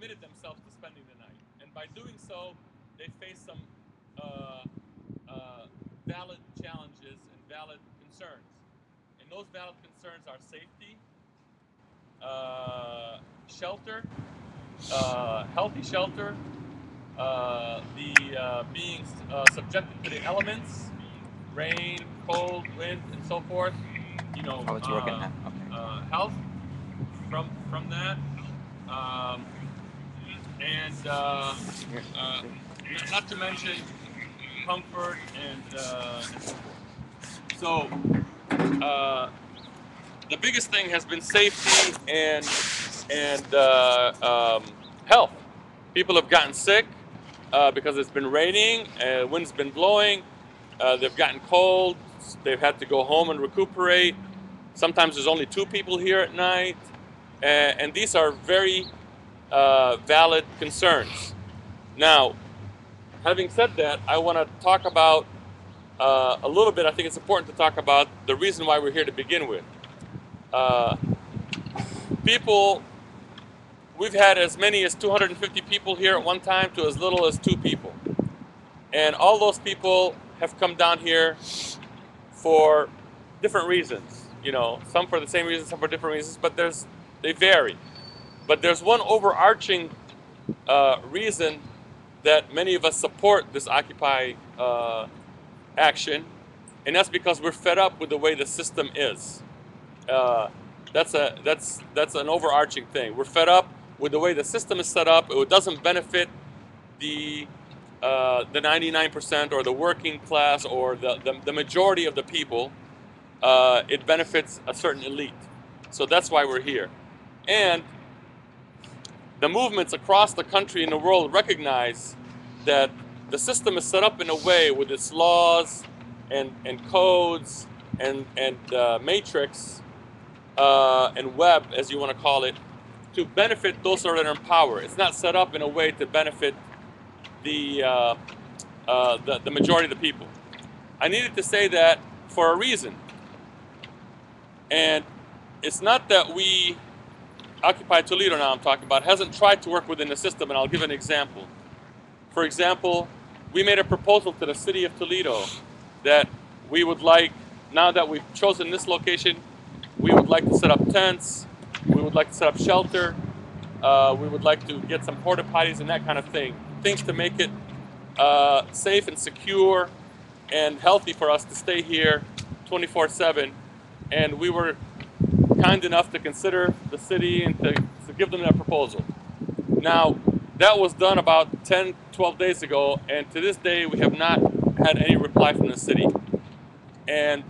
committed themselves to spending the night. And by doing so, they face some valid challenges and valid concerns. And those valid concerns are safety, shelter, healthy shelter, being subjected to the elements, rain, cold, wind, and so forth. You know, it's working now. Okay. Health from that, and not to mention comfort and so forth. So the biggest thing has been safety and health. People have gotten sick because it's been raining, wind's been blowing, they've gotten cold, they've had to go home and recuperate. Sometimes there's only 2 people here at night, and these are very valid concerns. Now, having said that, I want to talk about a little bit. I think it's important to talk about the reason why we're here to begin with. We've had as many as 250 people here at one time to as little as 2 people. And all those people have come down here for different reasons. You know, some for the same reasons, some for different reasons, but they vary. But there's one overarching reason that many of us support this Occupy action, and that's because we're fed up with the way the system is. That's an overarching thing. We're fed up with the way the system is set up. It doesn't benefit the 99% or the working class or the majority of the people. It benefits a certain elite. So that's why we're here. And the movements across the country and the world recognize that the system is set up in a way with its laws and codes and matrix and web, as you want to call it, to benefit those that are in power. It's not set up in a way to benefit the majority of the people. I needed to say that for a reason. And it's not that we, Occupy Toledo now I'm talking about, hasn't tried to work within the system, and I'll give an example. For example, we made a proposal to the city of Toledo that we would like, now that we've chosen this location, we would like to set up tents, we would like to set up shelter, we would like to get some porta potties and that kind of thing. Things to make it safe and secure and healthy for us to stay here 24/7. And we were kind enough to consider the city and to give them that proposal. Now, that was done about 10, 12 days ago, and to this day we have not had any reply from the city. And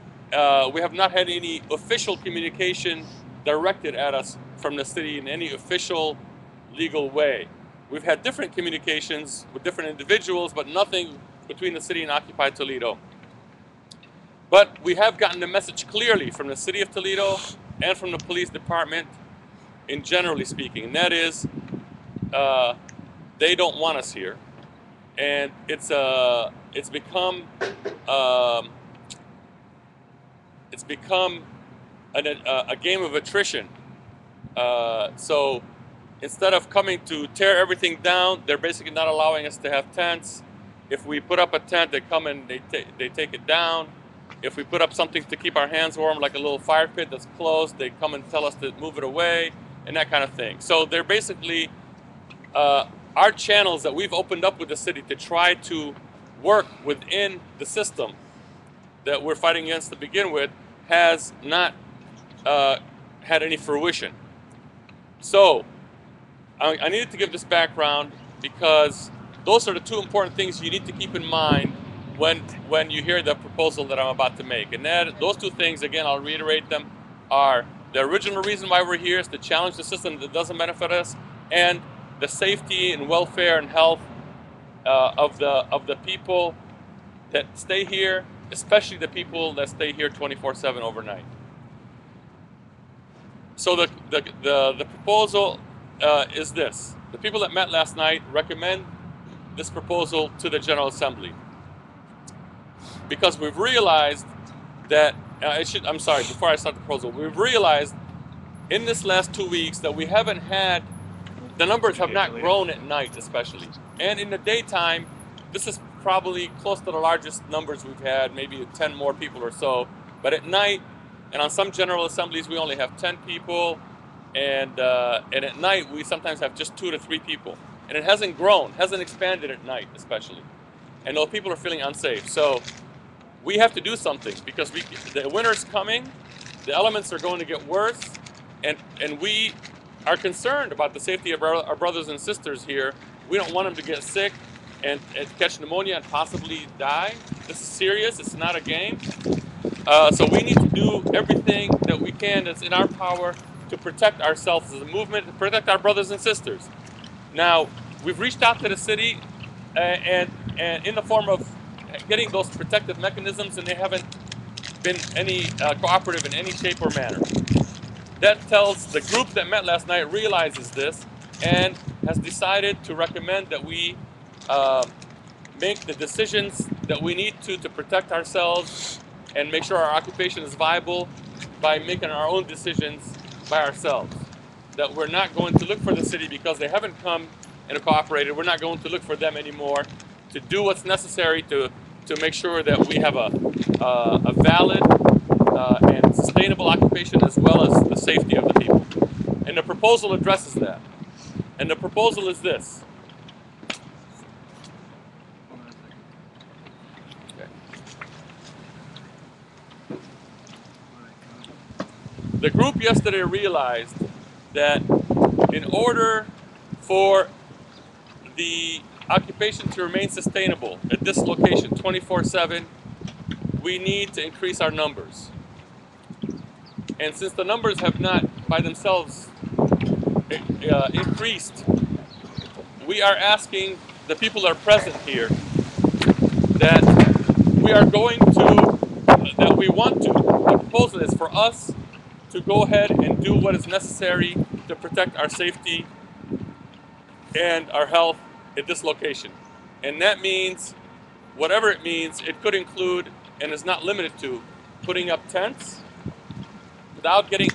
we have not had any official communication directed at us from the city in any official legal way. We've had different communications with different individuals, but nothing between the city and Occupy Toledo. But we have gotten the message clearly from the city of Toledo and from the police department, in generally speaking, and that is they don't want us here, and it's become a game of attrition. So instead of coming to tear everything down, they're basically not allowing us to have tents. If we put up a tent, they come and they take it down. If we put up something to keep our hands warm, like a little fire pit that's closed, they come and tell us to move it away, and that kind of thing. So they're basically, our channels that we've opened up with the city to try to work within the system that we're fighting against to begin with has not had any fruition. So I needed to give this background because those are the 2 important things you need to keep in mind when you hear the proposal that I'm about to make. And those 2 things, again, I'll reiterate them, are the original reason why we're here is to challenge the system that doesn't benefit us, and the safety and welfare and health of the people that stay here, especially the people that stay here 24/7 overnight. So the proposal is this. The people that met last night recommend this proposal to the General Assembly, because we've realized that, I'm sorry, before I start the proposal, we've realized in this last 2 weeks that we haven't had the numbers have not grown at night especially. And in the daytime, this is probably close to the largest numbers we've had, maybe 10 more people or so. But at night, and on some general assemblies, we only have 10 people. And at night, we sometimes have just 2 to 3 people. And it hasn't grown, hasn't expanded at night especially. And those people are feeling unsafe. So we have to do something because the winter's coming, the elements are going to get worse, and we are concerned about the safety of our brothers and sisters here. We don't want them to get sick and catch pneumonia and possibly die. This is serious, it's not a game. So we need to do everything that we can that's in our power to protect ourselves as a movement, to protect our brothers and sisters. Now, we've reached out to the city and in the form of getting those protective mechanisms, and they haven't been any cooperative in any shape or manner. That tells the group that met last night realizes this and has decided to recommend that we make the decisions that we need to protect ourselves and make sure our occupation is viable by making our own decisions by ourselves. That we're not going to look for the city because they haven't come and cooperated. We're not going to look for them anymore to do what's necessary to make sure that we have a valid and sustainable occupation as well as the safety of the people. And the proposal addresses that. And the proposal is this. Okay. The group yesterday realized that in order for the occupation to remain sustainable at this location 24/7, we need to increase our numbers. And since the numbers have not by themselves increased, we are asking the people that are present here that we are going to, that we want to, the proposal is for us to go ahead and do what is necessary to protect our safety and our health at this location. And that means, whatever it means, it could include, and is not limited to, putting up tents without getting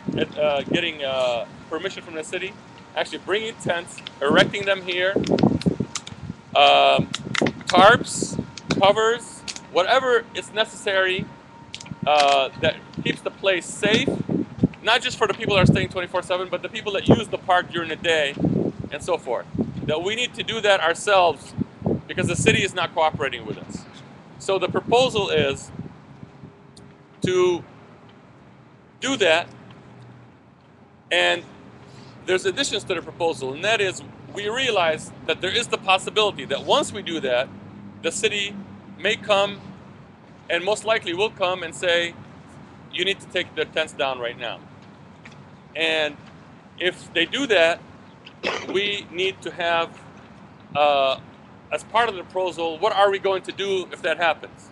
permission from the city, actually bringing tents, erecting them here, tarps, covers, whatever is necessary that keeps the place safe, not just for the people that are staying 24/7, but the people that use the park during the day and so forth. That we need to do that ourselves because the city is not cooperating with us. So the proposal is to do that, and there's additions to the proposal, and that is we realize that there is the possibility that once we do that, the city may come, and most likely will come and say, you need to take the tents down right now. And if they do that, we need to have, as part of the proposal, what are we going to do if that happens?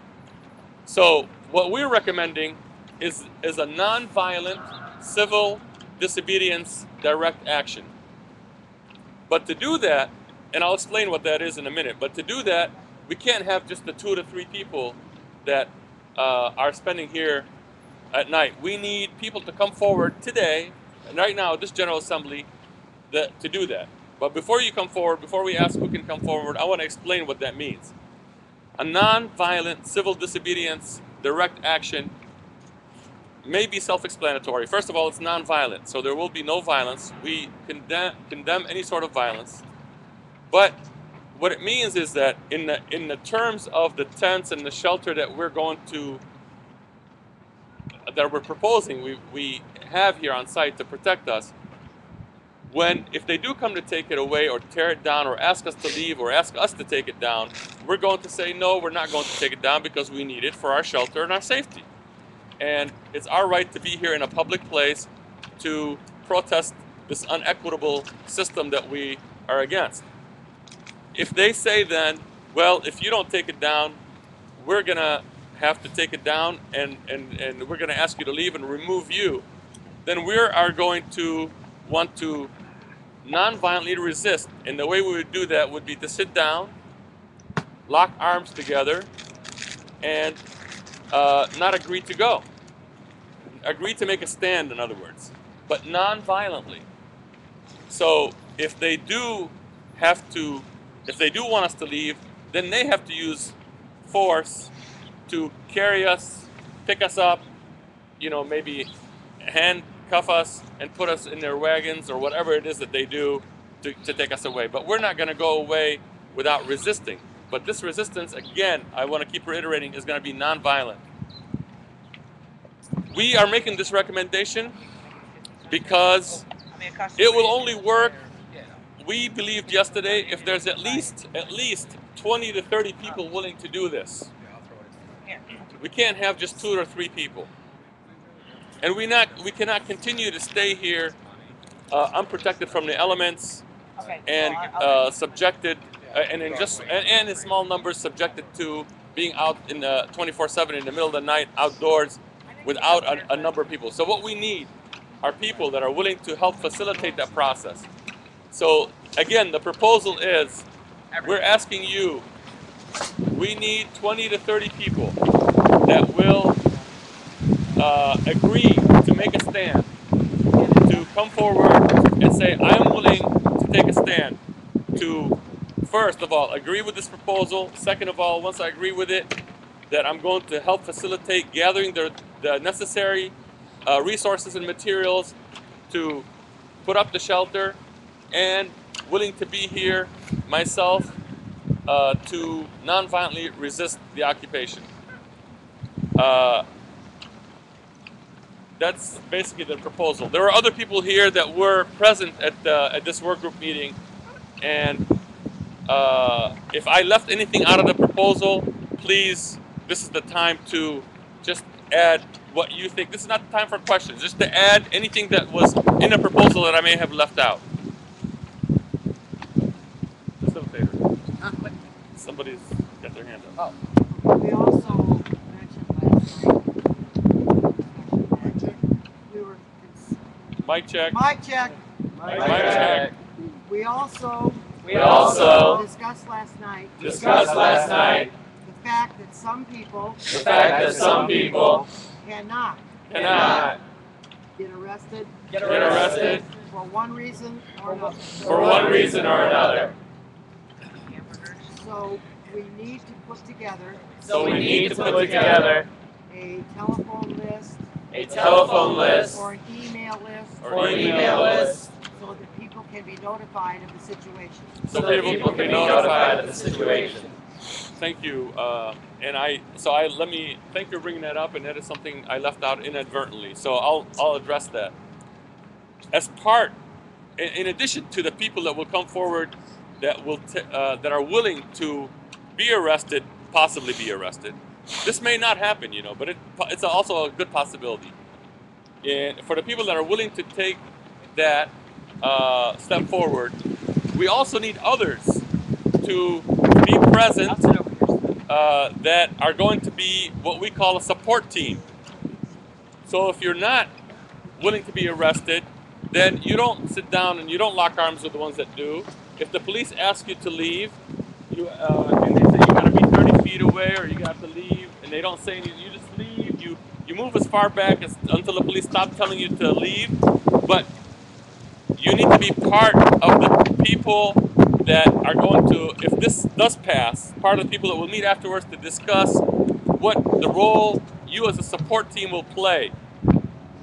So what we're recommending is a non-violent civil disobedience direct action. But to do that, and I'll explain what that is in a minute, but to do that, we can't have just the 2 to 3 people that are spending here at night. We need people to come forward today, and right now at this General Assembly, to do that. But before you come forward, before we ask who can come forward, I want to explain what that means. A non-violent civil disobedience direct action may be self-explanatory. First of all, it's non-violent, so there will be no violence. We condemn any sort of violence. But what it means is that in the terms of the tents and the shelter that we're proposing, we have here on site to protect us, if they do come to take it away or tear it down or ask us to leave or ask us to take it down, we're going to say, no, we're not going to take it down because we need it for our shelter and our safety. And it's our right to be here in a public place to protest this unequitable system that we are against. If they say then, well, if you don't take it down, we're going to have to take it down and we're going to ask you to leave and remove you, then we are going to want to non-violently resist. And the way we would do that would be to sit down, lock arms together, and not agree to go. Agree to make a stand, in other words, but non-violently. So if they do want us to leave, then they have to use force to carry us, pick us up, you know, maybe handcuff us and put us in their wagons or whatever it is that they do to take us away. But we're not going to go away without resisting. But this resistance, again, I want to keep reiterating, is going to be nonviolent. We are making this recommendation because it will only work, we believed yesterday, if there's at least 20 to 30 people willing to do this. We can't have just 2 or 3 people. And we cannot continue to stay here unprotected from the elements and subjected, and in small numbers subjected to being out in 24/7 in the middle of the night outdoors without a number of people. So what we need are people that are willing to help facilitate that process. So again, the proposal is, we're asking you, we need 20 to 30 people that will agree to make a stand, to come forward and say, I'm willing to take a stand, to first of all agree with this proposal, second of all, once I agree with it, that I'm going to help facilitate gathering the necessary resources and materials to put up the shelter, and willing to be here myself to non-violently resist the occupation. That's basically the proposal. There were other people here that were present at this work group meeting, and if I left anything out of the proposal, please, this is the time to just add what you think. This is not the time for questions, just to add anything that was in the proposal that I may have left out. Somebody's got their hand up. Oh. We also mentioned last night, we were... Mic check. Mic check. Mic check. We also discussed last night the fact that some people cannot get arrested for one reason or another. So we need to put together a telephone list or an email list so that people can be notified of the situation. Thank you, let me thank you for bringing that up, and that is something I left out inadvertently. So I'll address that. As part, in addition to the people that will come forward that are willing to be arrested, possibly be arrested. This may not happen, you know, but it's also a good possibility. And for the people that are willing to take that step forward, we also need others to be present that are going to be what we call a support team. So if you're not willing to be arrested, then you don't sit down and you don't lock arms with the ones that do. If the police ask you to leave, and they say you gotta be 30 feet away or you have to leave, and they don't say anything, you just leave. You move as far back until the police stop telling you to leave. But you need to be part of the people that are going to, if this does pass, part of the people that will meet afterwards to discuss what the role you as a support team will play.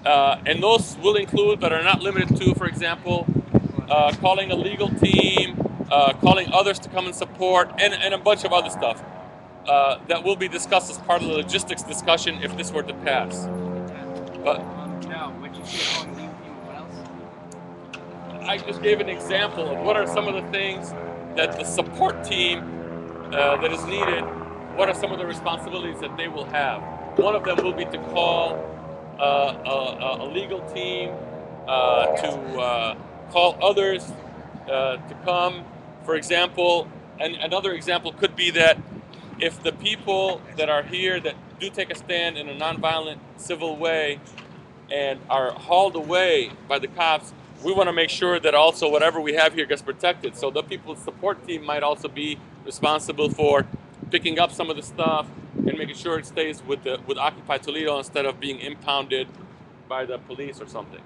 And those will include, but are not limited to, for example, calling a legal team, calling others to come and support, and a bunch of other stuff that will be discussed as part of the logistics discussion if this were to pass. But I just gave an example of what are some of the things that the support team that is needed, what are some of the responsibilities that they will have. One of them will be to call a legal team, to call others to come. For example, and another example could be that if the people that are here that do take a stand in a nonviolent civil way and are hauled away by the cops, we want to make sure that also whatever we have here gets protected. So the people's support team might also be responsible for picking up some of the stuff and making sure it stays with Occupy Toledo instead of being impounded by the police or something.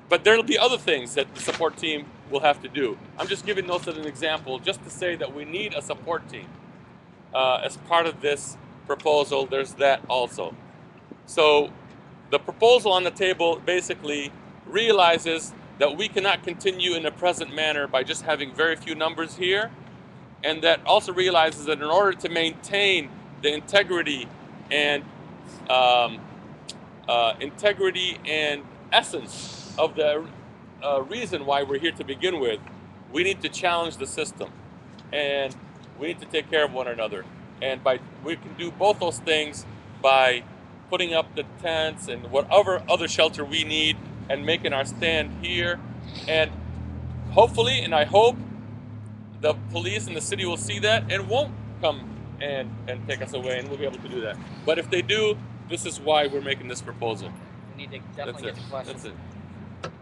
But there'll be other things that the support team we'll have to do. I'm just giving those as an example, just to say that we need a support team. As part of this proposal, there's that also. So the proposal on the table basically realizes that we cannot continue in the present manner by just having very few numbers here, and that also realizes that in order to maintain the integrity and essence of the reason why we're here to begin with, we need to challenge the system, and we need to take care of one another. And we can do both those things by putting up the tents and whatever other shelter we need and making our stand here. And hopefully, and I hope, the police and the city will see that and won't come and take us away, and we'll be able to do that. But if they do, this is why we're making this proposal. We need to definitely get to questions. That's it.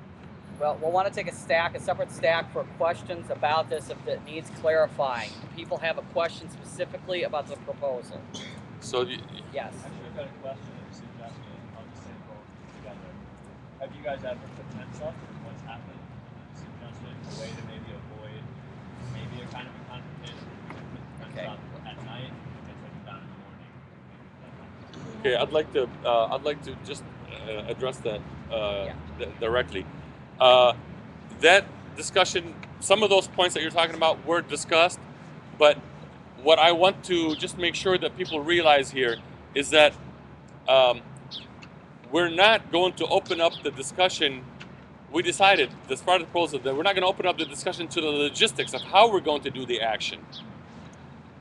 Well, we'll want to take a separate stack for questions about this if it needs clarifying. Do people have a question specifically about the proposal? So, yes. Actually, I've got a question and a suggestion on the same boat together. Have you guys ever put tents up? What's happened? Suggestion, a way to maybe avoid maybe a kind of a confrontation. Put tents up at night and take them down in the morning. okay, I'd like to just address that directly. That discussion, some of those points that you're talking about were discussed, but what I want to just make sure that people realize here is that we're not going to open up the discussion. We decided, as part of the proposal, that we're not going to open up the discussion to the logistics of how we're going to do the action.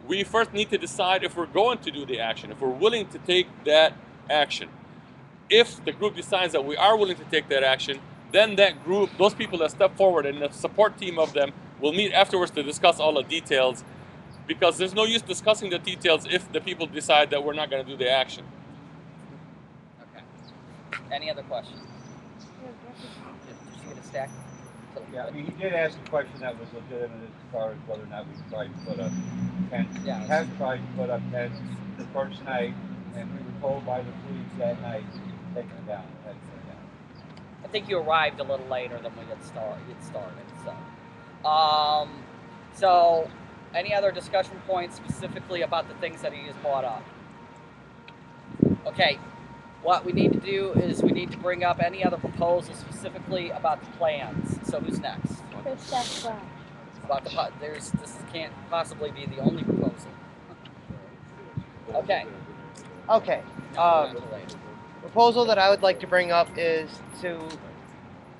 We first need to decide if we're going to do the action, if we're willing to take that action. If the group decides that we are willing to take that action, then that group, those people that step forward and the support team of them will meet afterwards to discuss all the details, because there's no use discussing the details if the people decide that we're not going to do the action. Okay. Any other questions? Just get a stack. Yeah, I mean, he did ask a question that was legitimate as far as whether or not we tried to put up tents. Yeah, we have tried to put up tents the first night, and we were told by the police that night to take them down. I think you arrived a little later than we had started. So, any other discussion points specifically about the things that he has brought up? Okay, what we need to do is we need to bring up any other proposals specifically about the plans. So who's next? About this can't possibly be the only proposal. Okay. Okay. Proposal that I would like to bring up is to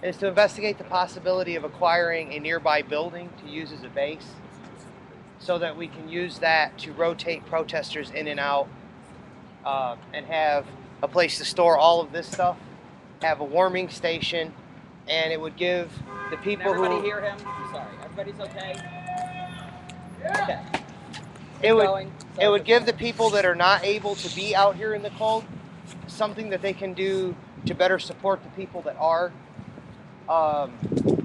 investigate the possibility of acquiring a nearby building to use as a base, so that we can use that to rotate protesters in and out, and have a place to store all of this stuff, have a warming station, and it would give the people Can everybody who... hear him? I'm sorry. Everybody's okay? Okay. It would give the people that are not able to be out here in the cold something that they can do to better support the people that are.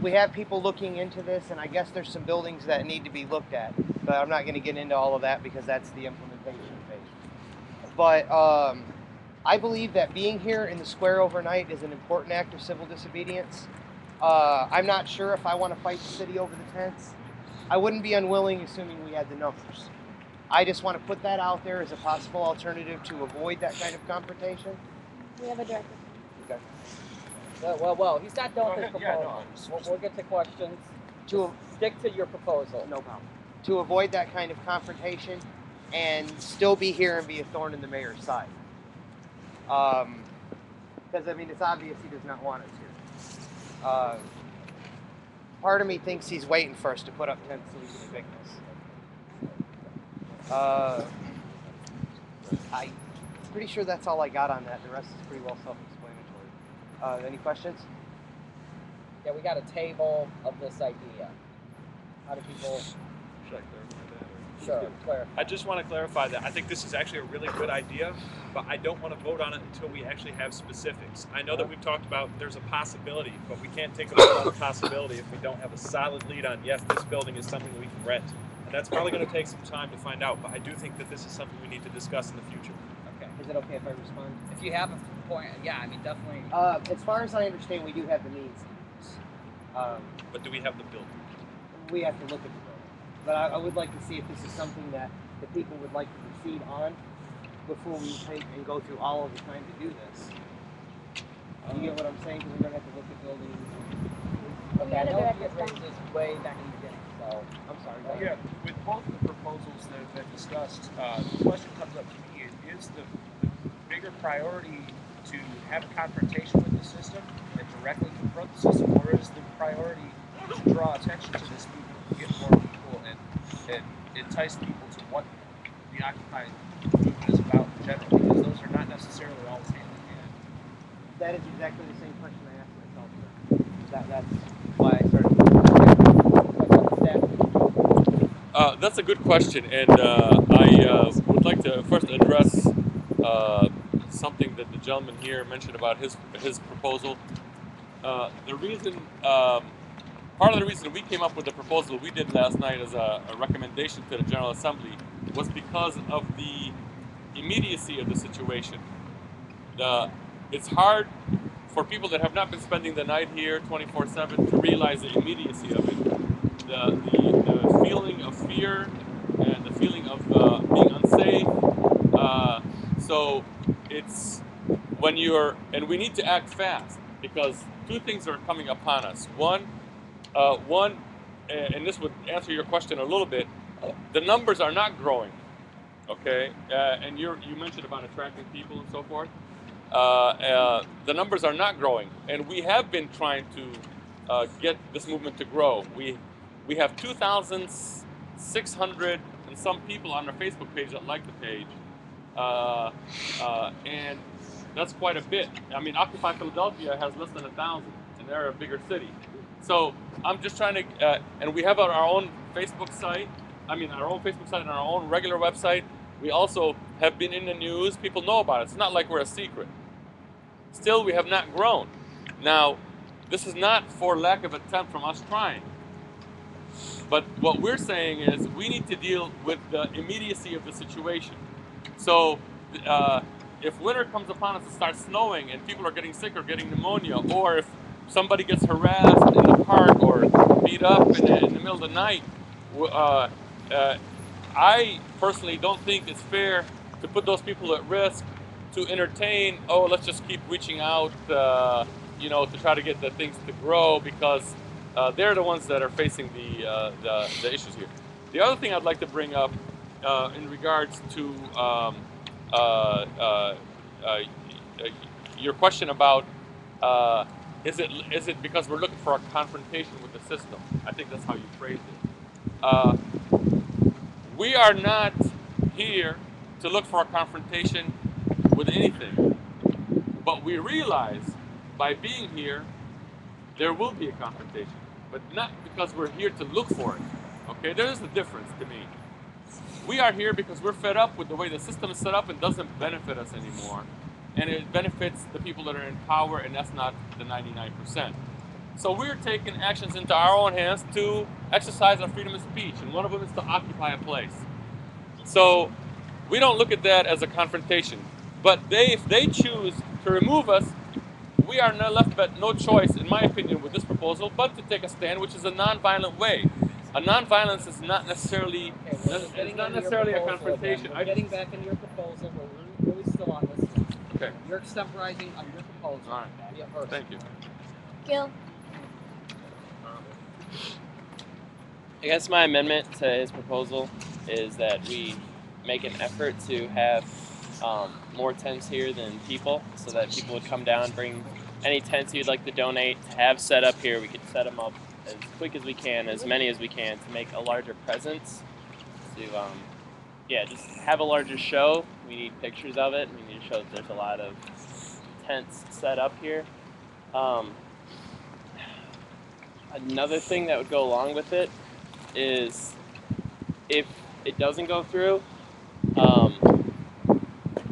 We have people looking into this, and I guess there's some buildings that need to be looked at, but I'm not going to get into all of that because that's the implementation phase. But I believe that being here in the square overnight is an important act of civil disobedience. I'm not sure if I want to fight the city over the tents. I wouldn't be unwilling, assuming we had the numbers. I just want to put that out there as a possible alternative to avoid that kind of confrontation. We have a director. Okay. Well, he's not done with his proposal. We'll get to questions. Stick to your proposal. No problem. To avoid that kind of confrontation and still be here and be a thorn in the mayor's side. Because, I mean, it's obvious he does not want us here. Part of me thinks he's waiting for us to put up tents so we can evict us. I'm pretty sure that's all I got on that. The rest is pretty well self-explanatory. Any questions? Yeah, we got a table of this idea. How do people... Sure, clarify. I just want to clarify that I think this is actually a really good idea, but I don't want to vote on it until we actually have specifics. I know that we've talked about there's a possibility, but we can't take a vote on a possibility if we don't have a solid lead on, yes, this building is something we can rent. And that's probably going to take some time to find out, but I do think that this is something we need to discuss in the future. Okay. Is it okay if I respond? If you have a point, yeah, I mean, definitely. As far as I understand, we do have the means. But do we have the building? We have to look at the building. But I would like to see if this is something that the people would like to proceed on before we take and go through all of the time to do this. You get what I'm saying? Because we're going to have to look at buildings. Okay, I know we had raised this way back in the beginning, so I'm sorry. go ahead. Yeah, with both the proposals that have been discussed, the question comes up to me, is the bigger priority to have a confrontation with the system and directly confront the system, or is the priority to draw attention to this movement, get more people, and entice people to what the Occupy movement is about in general, because those are not necessarily always hand in hand. That is exactly the same question I asked myself. That's why I started. That's a good question, and I would like to first address something that the gentleman here mentioned about his proposal. The reason, part of the reason we came up with the proposal we did last night as a recommendation to the General Assembly was because of the immediacy of the situation. It's hard for people that have not been spending the night here 24/7 to realize the immediacy of it. The feeling of fear and the feeling of being unsafe. So it's when and we need to act fast because two things are coming upon us. One, and this would answer your question a little bit, the numbers are not growing, okay? And you mentioned about attracting people and so forth. The numbers are not growing, and we have been trying to get this movement to grow. We have 2,600 and some people on our Facebook page that like the page, and that's quite a bit. I mean, Occupy Philadelphia has less than 1,000, and they're a bigger city. So I'm just trying to, and we have our own Facebook site. I mean, our own Facebook site and our own regular website. We also have been in the news. People know about it. It's not like we're a secret. Still, we have not grown. Now, this is not for lack of attempt from us trying. But what we're saying is we need to deal with the immediacy of the situation. So if winter comes upon us and starts snowing and people are getting sick or getting pneumonia, or if somebody gets harassed in the park or beat up in the middle of the night, I personally don't think it's fair to put those people at risk to entertain, oh, let's just keep reaching out, you know, to try to get the things to grow, because they're the ones that are facing the issues here. The other thing I'd like to bring up in regards to your question about is it because we're looking for a confrontation with the system? I think that's how you phrased it. We are not here to look for a confrontation with anything, but we realize by being here there will be a confrontation, but not because we're here to look for it. Okay, there is a difference to me. We are here because we're fed up with the way the system is set up and doesn't benefit us anymore, and it benefits the people that are in power, and that's not the 99%. So we're taking actions into our own hands to exercise our freedom of speech, and one of them is to occupy a place. So we don't look at that as a confrontation, but if they choose to remove us, we are left but no choice, in my opinion, with this proposal, but to take a stand, which is a non-violent way. A non-violence is not necessarily a confrontation. We're getting back into your proposal. We're really still on this. Okay. You're extemporizing on your proposal. All right. Yeah, first. Thank you. Gil. I guess my amendment to his proposal is that we make an effort to have more tents here than people, so that people would come down, bring any tents you'd like to donate, have set up here. We could set them up as quick as we can, as many as we can, to make a larger presence, to just have a larger show. We need pictures of it. We need to show that there's a lot of tents set up here. Another thing that would go along with it is, if it doesn't go through,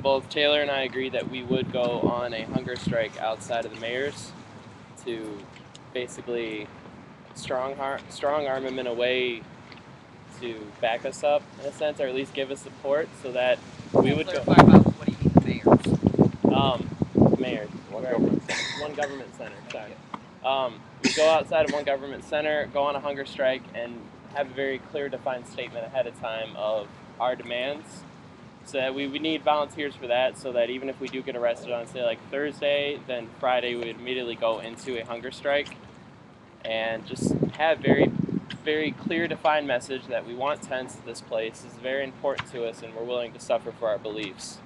both Taylor and I agree that we would go on a hunger strike outside of the mayor's to basically strong arm him in a way to back us up, in a sense, or at least give us support, so that we would go. Clarify about what do you mean, mayor's? Mayor's. One government center. Sorry. We go outside of one government center, go on a hunger strike, and have a very clear defined statement ahead of time of our demands. So that we need volunteers for that, so that even if we do get arrested on, say, like Thursday, then Friday we would immediately go into a hunger strike and just have very clear defined message that we want tents at this place. This is very important to us, and we're willing to suffer for our beliefs.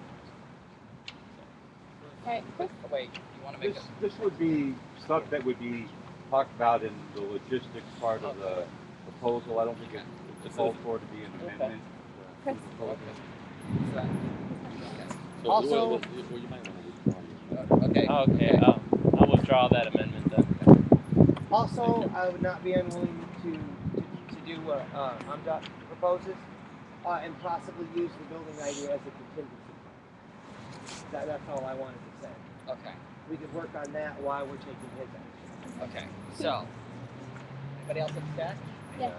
Wait, you want to make This would be stuff that would be talked about in the logistics part of the proposal. I don't think it's called for to be an amendment. To the proposal. So Also- well, you might want to withdraw your amendment. Okay. I'll withdraw that amendment then. Also, I would not be unwilling to do what Hamza proposes and possibly use the building idea as a contingency. That's all I wanted to say. Okay. We could work on that while we're taking his action. Okay. So, anybody else have that? Yeah.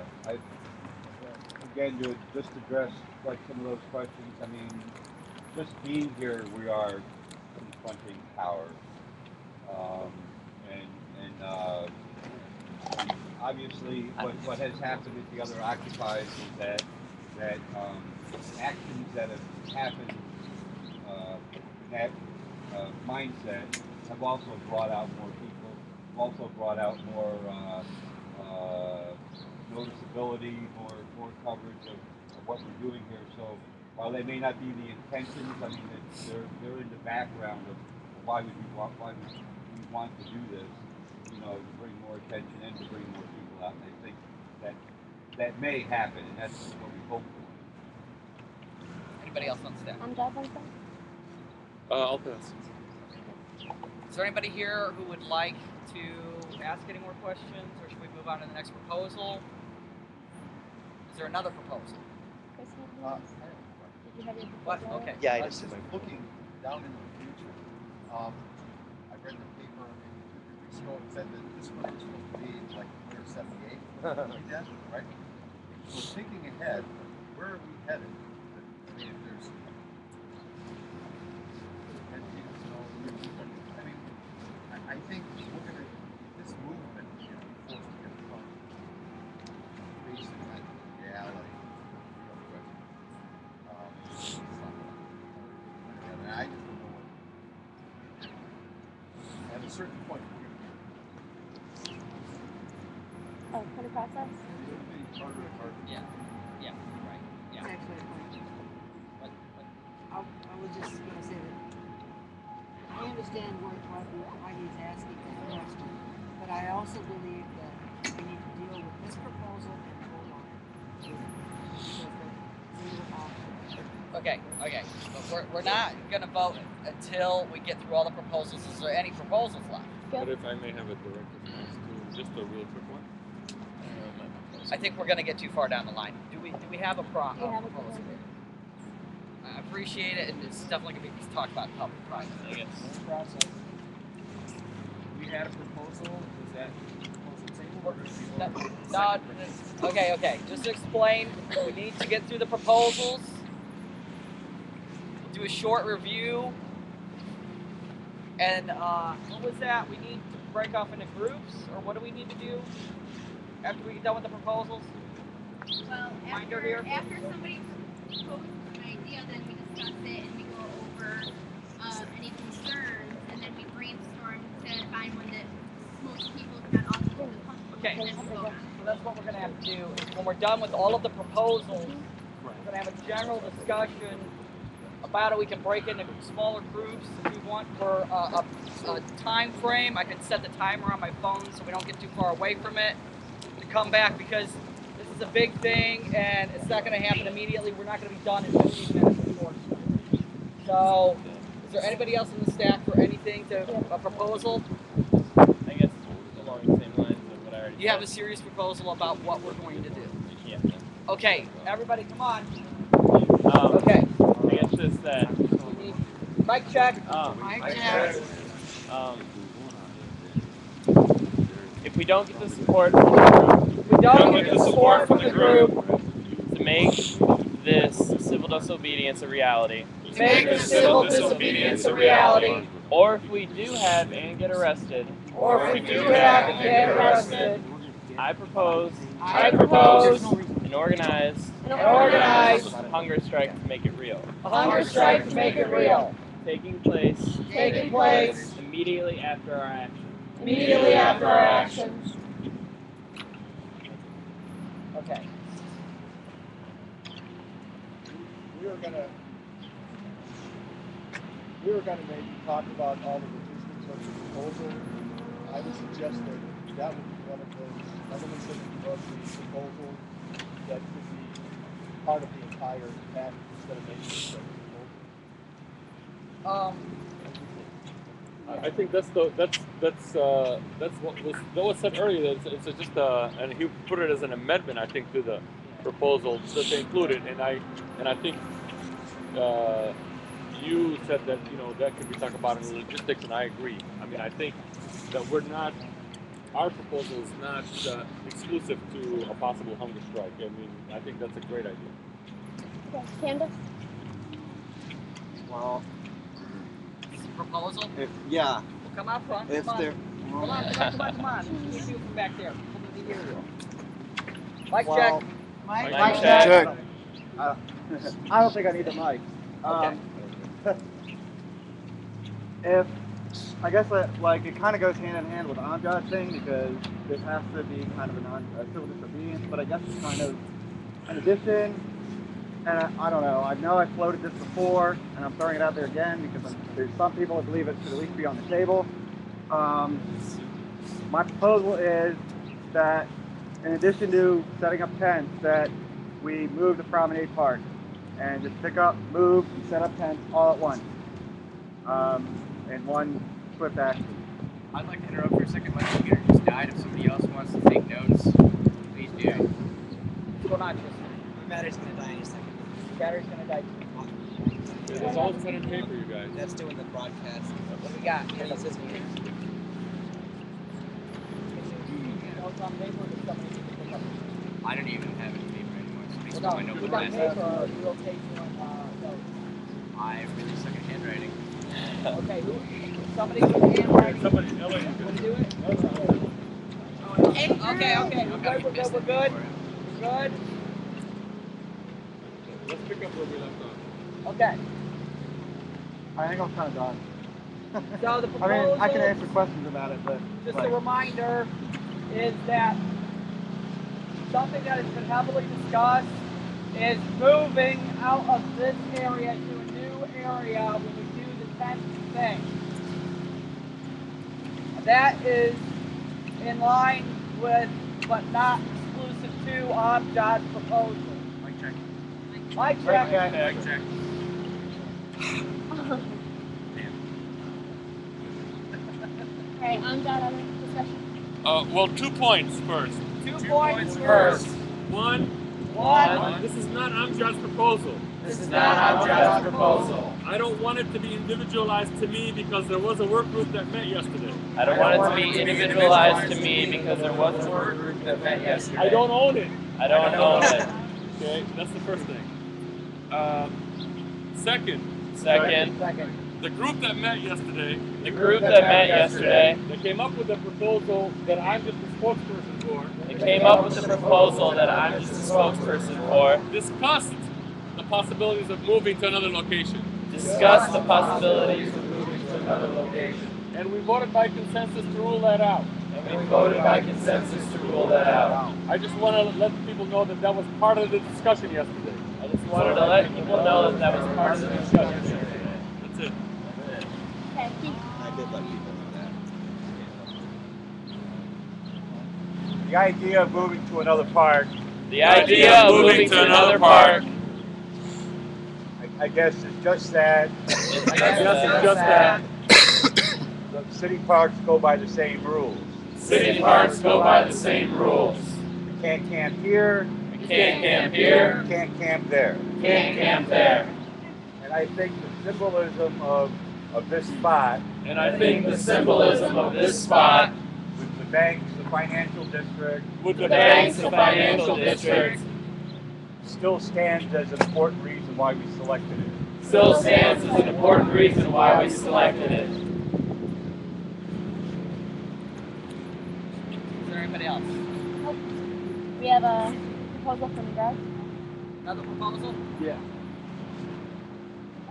Again, to just address like some of those questions. I mean, just being here, we are confronting power, obviously, what has happened at the other occupies is that actions that have happened in that mindset have also brought out more people, have also brought out more noticeability, more coverage of what we're doing here. So while they may not be the intentions, I mean, they're in the background of why we want to do this, you know, to bring more attention and to bring more people out. And I think that may happen, and that's what we hope for. Anybody else on staff? I'm Deb on staff. I'll pass. Is there anybody here who would like to ask any more questions, or should we move on to the next proposal? Is there another proposal? Chris, did you have your What? proposal? Okay. Yeah, I Just looking down into the future, I read in the paper maybe 2 weeks ago, it said that this one was supposed to be like year 78, like that, right? So thinking ahead, where are we headed? I mean, if there's 10 feet of snow, I mean, I think we're going to, this movement is going to be forced to confront facing that reality real quick. And I just don't know what. At a certain point, we're going to Oh, for the process? be harder and harder. Yeah. Yeah. Right. Yeah. It's actually a question. What? I was just gonna say that I understand why he's asking that question, but I also believe that we need to deal with this proposal and vote on it. Because it's a option. Okay. But we're not going to vote until we get through all the proposals. Is there any proposals left? But if I may have a direct response to just a real quick one. I think we're going to get too far down the line. Do we have a Do you have a proposal? proposal? I appreciate it, and it's definitely going to be talked about in public private, I guess. Process. We had a proposal. Was that proposal tabled? Or Okay. Just to explain, we need to get through the proposals. We'll do a short review. And what was that? We need to break off into groups, or what do we need to do after we get done with the proposals? Well, Reminder here. after somebody proposes an idea, then we discuss it and we go over any concerns, and then we brainstorm to find one that most people can all be comfortable with, Okay. and then we vote on it. So that's what we're going to have to do. Is when we're done with all of the proposals, we're going to have a general discussion about it. We can break into smaller groups if we want for a time frame. I can set the timer on my phone so we don't get too far away from it to come back, because this is a big thing and it's not going to happen immediately. We're not going to be done in 15 minutes, unfortunately. So, is there anybody else in the staff for anything a proposal? I guess along the same lines of what I already You have a serious proposal about what we're going to do. Yeah. Okay, everybody, come on. Okay. I guess just that. Mic check. Mike Jack. If we don't get the support from the group, to make this civil disobedience a reality, Make the civil disobedience a reality. or if we do have and get arrested, or if we do have and get arrested, I propose an organized hunger strike to make it real. a hunger strike to make it real, Taking place immediately after our action. immediately after our actions. Okay. We were gonna maybe talk about all the logistics of the proposal. I would suggest that that would be one of those elements of the proposal that could be part of the entire package instead of making it a separate proposal. I think that's what was said earlier. That it's just and he put it as an amendment. I think to the proposal that they included, and I think you said that that could be talked about in logistics, and I agree. I mean, I think that our proposal is not exclusive to a possible hunger strike. I mean, I think that's a great idea. Okay, Candace? Well, Proposal? yeah. Well, come out front. If Come on. they're Come on. You do from back there. Come to the area. Mic well, check. Mic check. I don't think I need the mic. If I guess like it kind of goes hand in hand with the Amjad thing because this has to be kind of a civil disobedience, but I guess it's kind of in addition. And I don't know. I know I floated this before, and I'm throwing it out there again because there's some people that believe it should at least be on the table. My proposal is that in addition to setting up tents, that we move the promenade park and just pick up, move, and set up tents all at once in one swift action. I'd like to interrupt for a second. My computer just died. If somebody else wants to take notes, please do. What's going on, Tristan? My battery's going to die in a second. Battery's going to die. It's all pen and paper, you guys. That's doing the broadcast. What do we got? Yeah, it says here. Notes on paper, or does somebody need to pick up? I don't even have any paper anymore, so please Well, put my no, notebook we got back. paper, or are you okay doing notes? I really suck at handwriting. Okay, somebody with handwriting. Somebody, Ellie, Want to do it? Okay. We're good. We're good. let's pick up where we left off. Okay. I think I'm kind of done. So the I proposal, mean, I can answer questions about it, but just like, a reminder, is that something that has been heavily discussed is moving out of this area to a new area when we do the tent thing. That is in line with, but not exclusive to, Amjad's proposal. Mic check. Mic check. Mic check. Alright, Amjad, other discussion? Well, 2 points first. Two points first. One. This is not Amjad's proposal. This is not Amjad's proposal. I don't want it to be individualized to me because there was a work group that met yesterday. I don't want it to be individualized to me because there was a work group that met yesterday. I don't own it. I don't own it. Okay, that's the first thing. Second, the group that met yesterday, they came up with a proposal that I'm just a spokesperson for. Discussed the possibilities of moving to another location. And we voted by consensus to rule that out. I just want to let people know that that was part of the discussion yesterday. I just wanted to let people know that that was part of the discussion yesterday. That's it. Okay, Keith. I did let people know that. The idea of moving to another park, I guess it's just that. The city parks go by the same rules. You can't camp here. You can't camp there. And I think the symbolism of this spot. With the banks, the financial district. Still stands as an important reason why we selected it. Anybody else? Nope. We have a proposal from Greg. Another proposal? Yeah.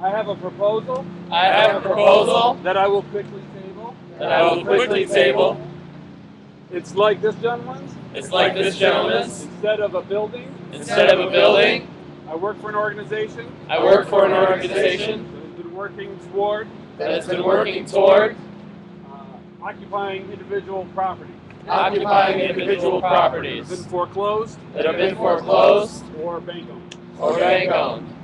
I have a proposal. I have a proposal that I will quickly table. that I will quickly table. It's like this gentleman's. It's like this gentleman's. Instead of a building. Instead of a building, I work for an organization. I work for an organization that has been working toward. Occupying individual properties. Occupying individual properties. That have been foreclosed. That have been foreclosed. Or bank owned. Or bank owned.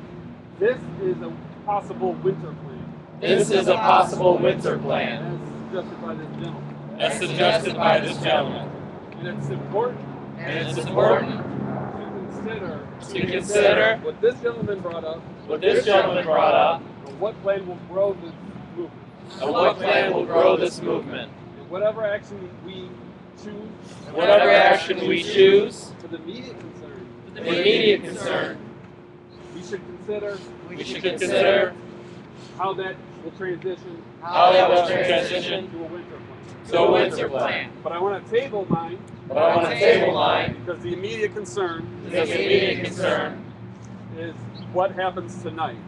This is a possible winter plan. This is a possible winter plan. As suggested by this gentleman. As suggested by this gentleman. And it's important. And it's important to consider what this gentleman brought up. What this gentleman brought up. And what plan will grow this movement. And what plan will grow this movement. And whatever action we choose. Whatever action we choose. For the immediate concern. For the immediate concern. We should consider. We should consider how that will transition. How that will transition to a winter plan. To a winter plan. But I want to table mine. But I want to table mine. Because the immediate concern. Because the immediate concern is what happens tonight.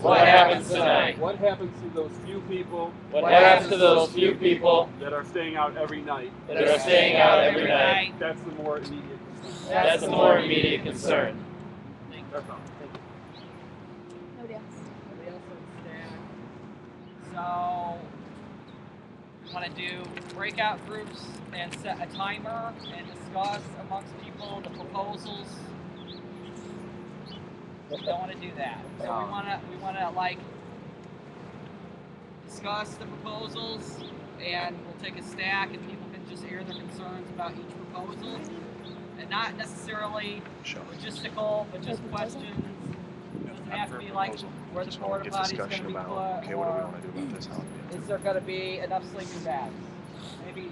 What happens tonight? What happens to those few people? What happens to those few people that are staying out every night? That are staying out every night? That's the more immediate concern. That's the more immediate concern. That's all. Nobody else. Nobody else understand. So, we want to do breakout groups and set a timer and discuss amongst people the proposals. We don't want to do that. So we want to like discuss the proposals, and we'll take a stack, and people can just air their concerns about each proposal, and not necessarily logistical, but just questions. It doesn't have to be like where the porta potty is going to be put, okay, what do we want to do about this? How is there going to be enough sleeping bags? Maybe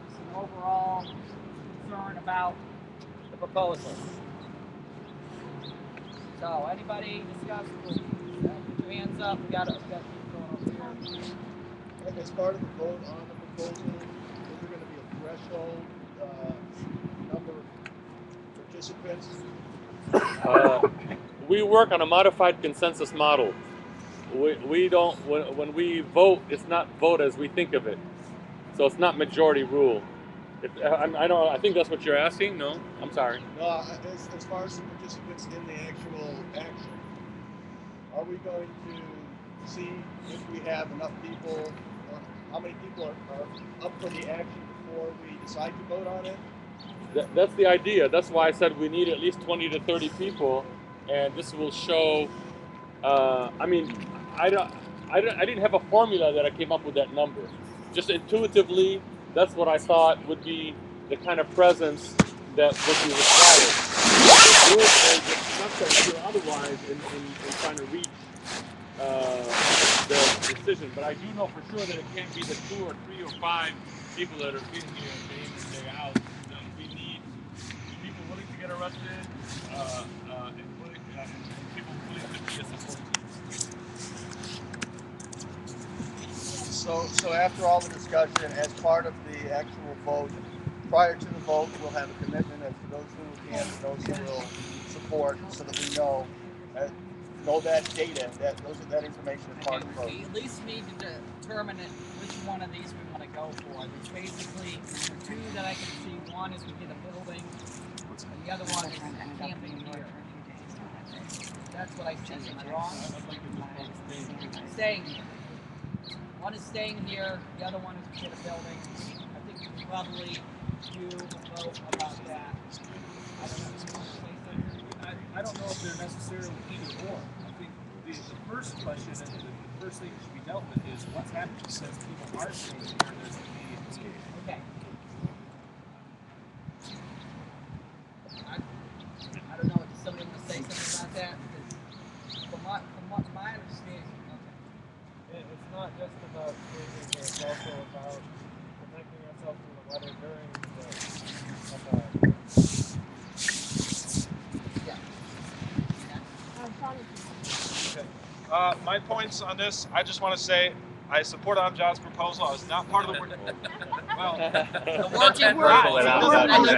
some overall concern about the proposals. So, anybody discuss? Put your hands up. We got people going over here. And as part of the vote on the proposal, is there going to be a threshold number of participants? We work on a modified consensus model. We don't, when we vote, it's not vote as we think of it. So it's not majority rule. I think that's what you're asking. No, I'm sorry. No, as far as the participants in the actual action, are we going to see if we have enough people, or how many people are up for the action before we decide to vote on it? That's the idea. That's why I said we need at least 20 to 30 people, and this will show. I didn't have a formula that I came up with that number. Just intuitively, that's what I thought would be the kind of presence that would be required. The rules are not so clear otherwise in trying to reach the decision. But I do know for sure that it can't be the 2 or 3 or 5 people that are in here day in and day out. We need people willing to get arrested and people willing to be a support team. So after all the discussion, as part of the actual vote, prior to the vote, we'll have a commitment as to those who can and those who will support, so that we know that data, that information is part of the vote. We at least need to determine which one of these we want to go for. There's basically 2 that I can see. One is we get a building, and the other one is camping here. That's what I see. Am I wrong? Staying here. One is staying here, the other one is to get a building. I think we can probably do a vote about that. I don't know if they're necessarily either or. I think the first question and the first thing that should be dealt with is what's happening since people are staying here and there's an immediate escape. Okay. I don't know if somebody wants to say something about that, because from my understanding, it's not just about staying here, it's also about protecting ourselves from the weather during the Okay. My points on this, I just want to say I support Amjad's proposal. I was not part of the work. Well, The working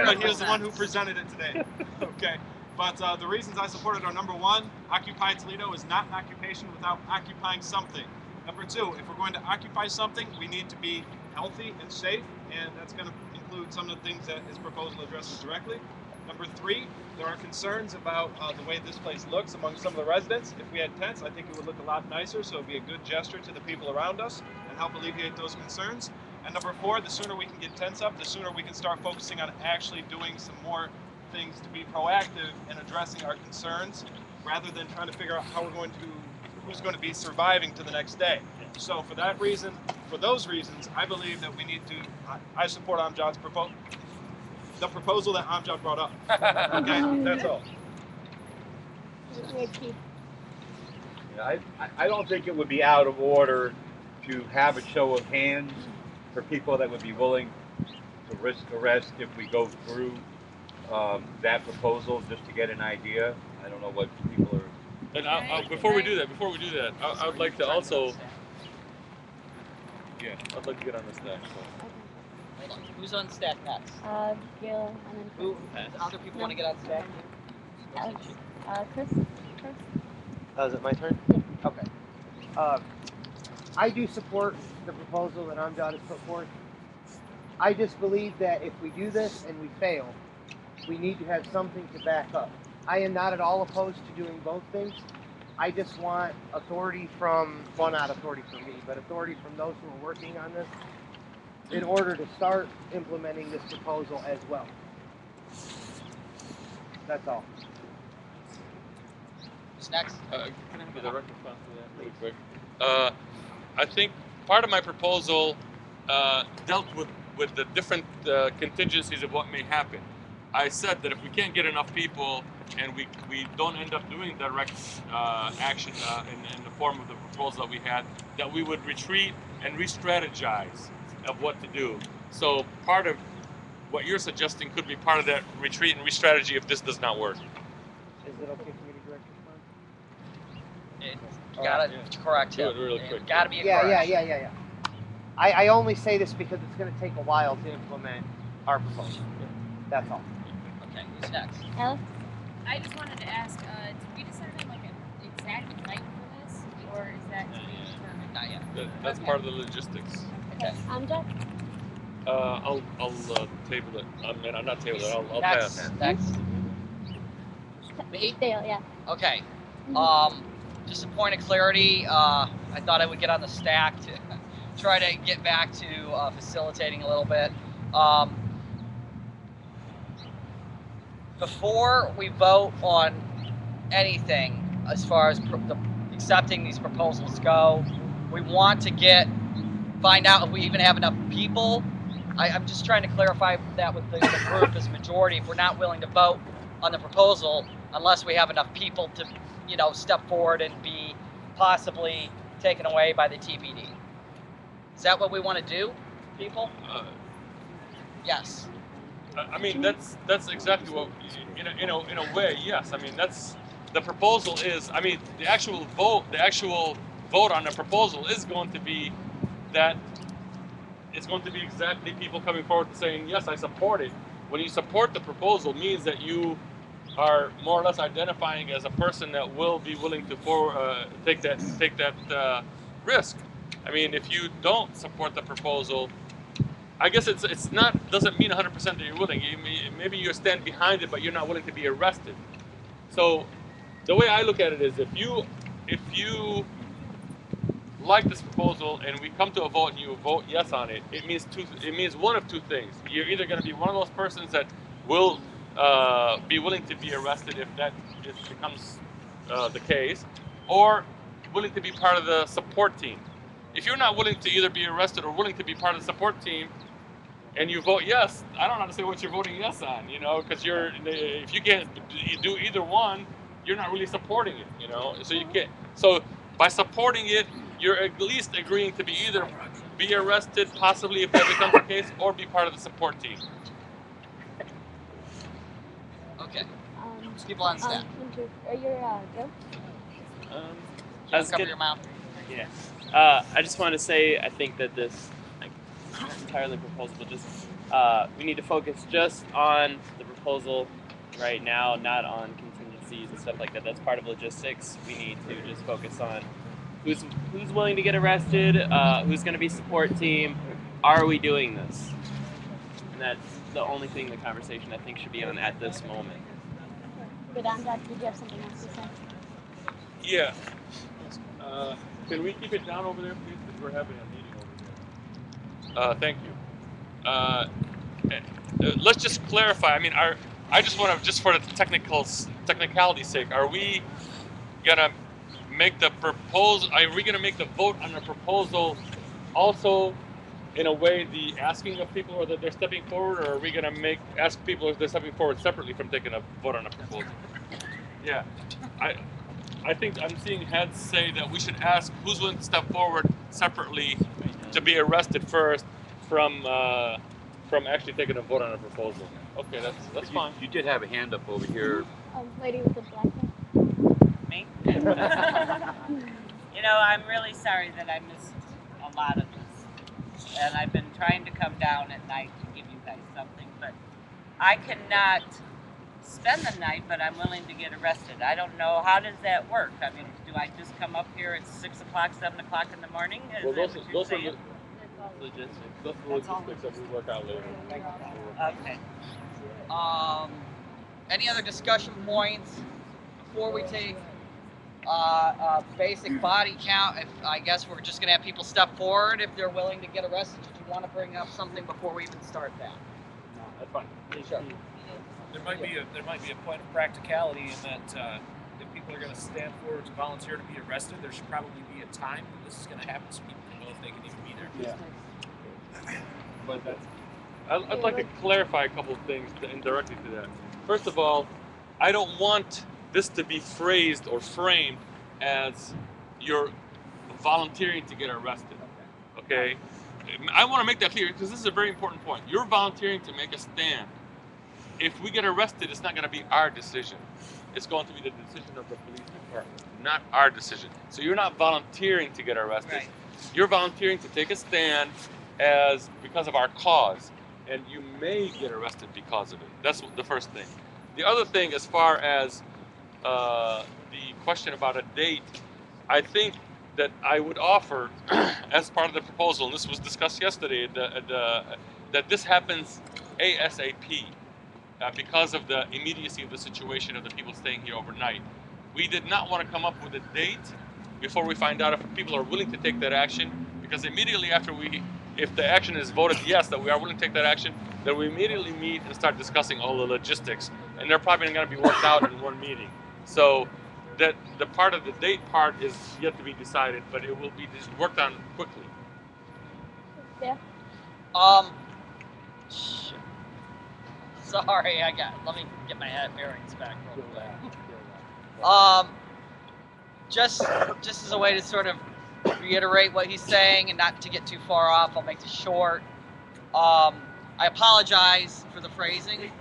but he was the one who presented it today. Okay. But the reasons I supported are: number one, Occupy Toledo is not an occupation without occupying something. Number two, if we're going to occupy something, we need to be healthy and safe, and that's going to include some of the things that his proposal addresses directly. Number three, there are concerns about the way this place looks among some of the residents. If we had tents, I think it would look a lot nicer, so it would be a good gesture to the people around us and help alleviate those concerns. And number four, the sooner we can get tents up, the sooner we can start focusing on actually doing some more things to be proactive in addressing our concerns, rather than trying to figure out how we're going to, who's going to be surviving to the next day. So for that reason, for those reasons, I believe that we need to, I support Amjad's proposal. The proposal that Amjad brought up. Okay, that's all. Yeah, I don't think it would be out of order to have a show of hands for people that would be willing to risk arrest if we go through that proposal, just to get an idea. I don't know what people are. And before we do that, I would like to also. Yeah, I'd like to get on this next. So. Who's on stack next? Gail and then Who? Other people want to get on stack? Chris. Is it my turn? Okay. I do support the proposal that Amjad has put forth. I just believe that if we do this and we fail, we need to have something to back up. I am not at all opposed to doing both things. I just want authority from, well, not authority from me, but authority from those who are working on this in order to start implementing this proposal as well. That's all. Who's next? Can I have a direct response to that really quick? I think part of my proposal dealt with the different contingencies of what may happen. I said that if we can't get enough people and we don't end up doing direct action in the form of the proposal that we had, that we would retreat and re-strategize of what to do. So part of what you're suggesting could be part of that retreat and re-strategy if this does not work. Is it okay for me to direct response? You gotta correct him. Do it really quick. Gotta be a correction. Yeah. I only say this because it's going to take a while to implement our proposal. That's all. Okay, who's next? Alex? I just wanted to ask, did we decide on like an exact night for this, or is that to be determined? Not yet. That's part of the logistics. Okay. Amjad? I'll table it. I'm not table it. I'll pass. Next. Me? Dale, yeah. Okay. Just a point of clarity. I thought I would get on the stack to try to get back to facilitating a little bit. Before we vote on anything, as far as accepting these proposals go, we want to find out if we even have enough people. I'm just trying to clarify that with the group as majority. If we're not willing to vote on the proposal unless we have enough people to, step forward and be possibly taken away by the TPD. Is that what we want to do, people? Yes. I mean, that's exactly what, in a way, yes. I mean, that's the proposal is. I mean, the actual vote on the proposal is going to be that it's going to be exactly people coming forward and saying, yes, I support it. When you support the proposal, means that you are more or less identifying as a person that will be willing to take that risk. I mean, if you don't support the proposal, I guess it's not doesn't mean 100% that you're willing. Maybe you stand behind it, but you're not willing to be arrested. So the way I look at it is, if you like this proposal and we come to a vote and you vote yes on it, it means one of two things. You're either going to be one of those persons that will be willing to be arrested if that becomes the case, or willing to be part of the support team. If you're not willing to either be arrested or willing to be part of the support team, and you vote yes, I don't understand what you're voting yes on, because if you can't do either one, you're not really supporting it, So you can't. So by supporting it, you're at least agreeing to either be arrested, possibly if that becomes the case, or be part of the support team. Okay. People on staff. Are you Joe? I was cover your mouth. Yeah. I just wanted to say, I think that this entirely proposal, but just we need to focus just on the proposal right now, not on contingencies and stuff like that. That's part of logistics. We need to just focus on who's willing to get arrested, who's going to be support team, are we doing this? And that's the only thing the conversation I think should be on at this moment. Good, Amjad, did you have something else to say? Yeah. Can we keep it down over there, please? Because we're having a meeting over here. Thank you. Let's just clarify. I mean, I just want to, just for the technicality's sake, are we gonna make the proposal? Are we gonna make the vote on the proposal also in a way the asking of people or that they're stepping forward, or are we gonna ask people if they're stepping forward separately from taking a vote on a proposal? Yeah. I think I'm seeing heads say that we should ask who's willing to step forward separately to be arrested first from actually taking a vote on a proposal. Okay, that's fine. You did have a hand up over here. Lady with the black hair. Me? You know, I'm really sorry that I missed a lot of this. And I've been trying to come down at night to give you guys something, but I cannot spend the night, but I'm willing to get arrested. I don't know, how does that work? I mean, do I just come up here at 6 o'clock, 7 o'clock in the morning? Well, those are logistics. Those are logistics that we work out later. Okay. Any other discussion points before we take basic body count? I guess we're just going to have people step forward if they're willing to get arrested. Did you want to bring up something before we even start that? No, that's fine. Sure. There might be a point of practicality in that if people are going to stand forward to volunteer to be arrested, there should probably be a time that this is going to happen so people can know if they can even be there. Yeah. But I'd like to clarify a couple of things indirectly to that. First of all, I don't want this to be phrased or framed as you're volunteering to get arrested. Okay? I want to make that clear because this is a very important point. You're volunteering to make a stand. If we get arrested, it's not going to be our decision. It's going to be the decision of the police department, not our decision. So you're not volunteering to get arrested. Right. You're volunteering to take a stand because of our cause, and you may get arrested because of it. That's the first thing. The other thing, as far as the question about a date, I think that I would offer, as part of the proposal, and this was discussed yesterday, that this happens ASAP. Because of the immediacy of the situation of the people staying here overnight. We did not want to come up with a date before we find out if people are willing to take that action, because immediately after if the action is voted yes, that we are willing to take that action, then we immediately meet and start discussing all the logistics, and they're probably going to be worked out in one meeting. So that the part of the date part is yet to be decided, but it will be worked on quickly. Yeah. Sorry, let me get my head bearings back real quick. Just as a way to sort of reiterate what he's saying and not to get too far off, I'll make this short. I apologize for the phrasing.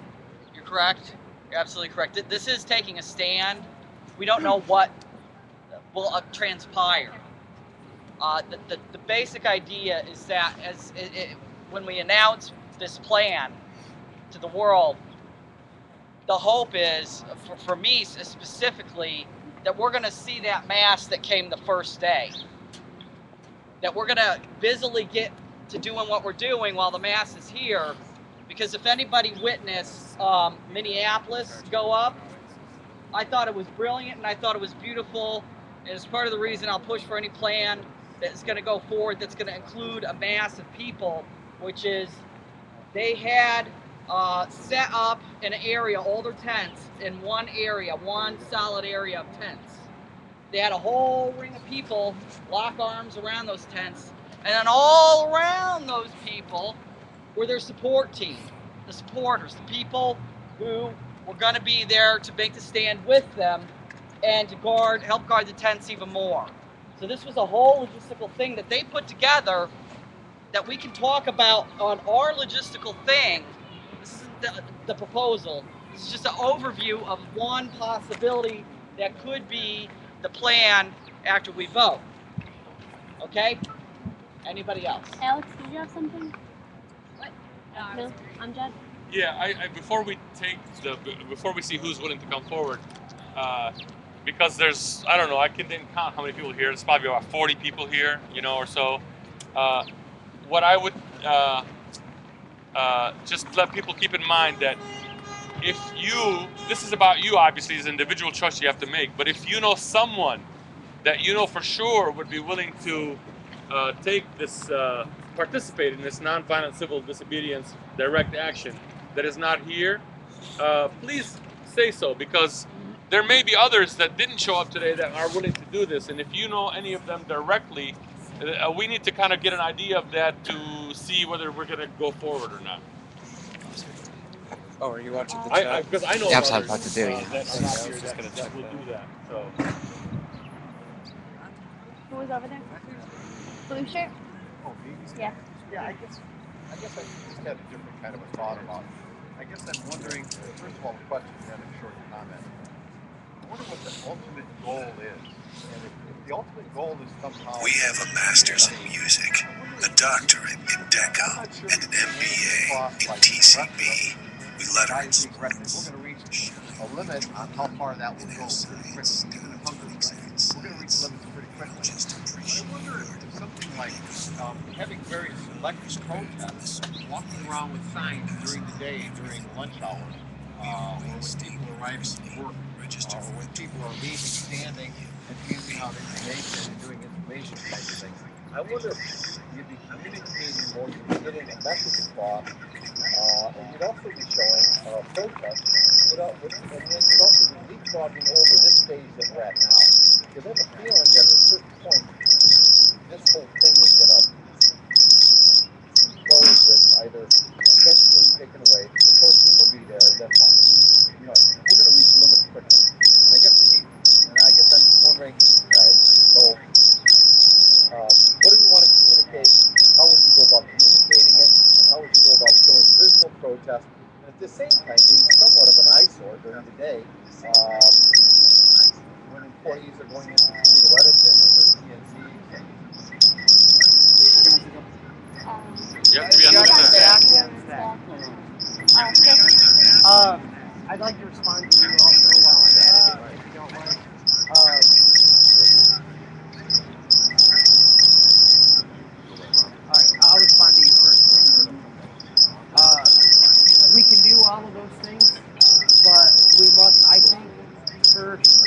You're correct. You're absolutely correct. This is taking a stand. We don't know what will transpire. The basic idea is that when we announce this plan to the world, the hope is, for me specifically, that we're going to see that mass that came the first day. That we're going to busily get to doing what we're doing while the mass is here. Because if anybody witnessed Minneapolis go up, I thought it was brilliant and I thought it was beautiful. And it's part of the reason I'll push for any plan that's going to go forward that's going to include a mass of people, which is they had set up an area, all their tents in one area, one solid area of tents. They had a whole ring of people lock arms around those tents, and then all around those people were their support team, the supporters, the people who were going to be there to make the stand with them and to help guard the tents even more. So this was a whole logistical thing that they put together that we can talk about on our logistical thing. This isn't the proposal. This is just an overview of one possibility that could be the plan after we vote. Okay? Anybody else? Alex, did you have something? No, I'm Jed. Yeah, before we see who's willing to come forward, because there's, I don't know, I didn't count how many people here. There's probably about 40 people here, or so. What I would just let people keep in mind that this is about you, obviously, it's an individual choice you have to make, but if you know someone that you know for sure would be willing to participate in this nonviolent civil disobedience direct action that is not here, please say so, because there may be others that didn't show up today that are willing to do this, and if you know any of them directly, we need to kind of get an idea of that to see whether we're going to go forward or not. Oh, are you watching the chat? Because I know That's others what I'm about to do, yeah. that are not here that will do that. So. Who was over there? Blue shirt? Oh, me? Yeah. Yeah, I guess I just had a different kind of a thought about it. I guess I'm wondering, first of all, a question and then a short comment. I wonder what the ultimate goal is. And if the ultimate goal is somehow... We have a master's in music, a doctorate in DECA, and an MBA in TCB. We let our instruments. We're going to reach a limit on how far that will go pretty quickly. Even in hunger strikes, we're going to reach limits pretty quickly. But I wonder if something like having very selective protests, walking around with signs during the day, during lunch hours, or when people arrive at work, or when people are leaving, standing and handing out information and doing information type of things. I wonder if you'd be communicating more, you'd be getting a message across, and you'd also be showing protest, and then you'd also be leapfrogging over this stage that we're at now. Because I have a feeling that at a certain point, this whole thing is going to close with either tents being taken away, the coach team will be there, that's fine. We're going to reach limits quickly. And I guess I'm just wondering, what do we want to communicate? How would you go about communicating it? And how would you go about showing physical protest? And at the same time, being somewhat of an eyesore during the day, when employees are going into Toledo Edison or their PNCs. You have to be on the stack. I'd like to respond to you also while I'm at it, if you don't mind. Alright, I'll respond to you first. We can do all of those things, but we must, I think, first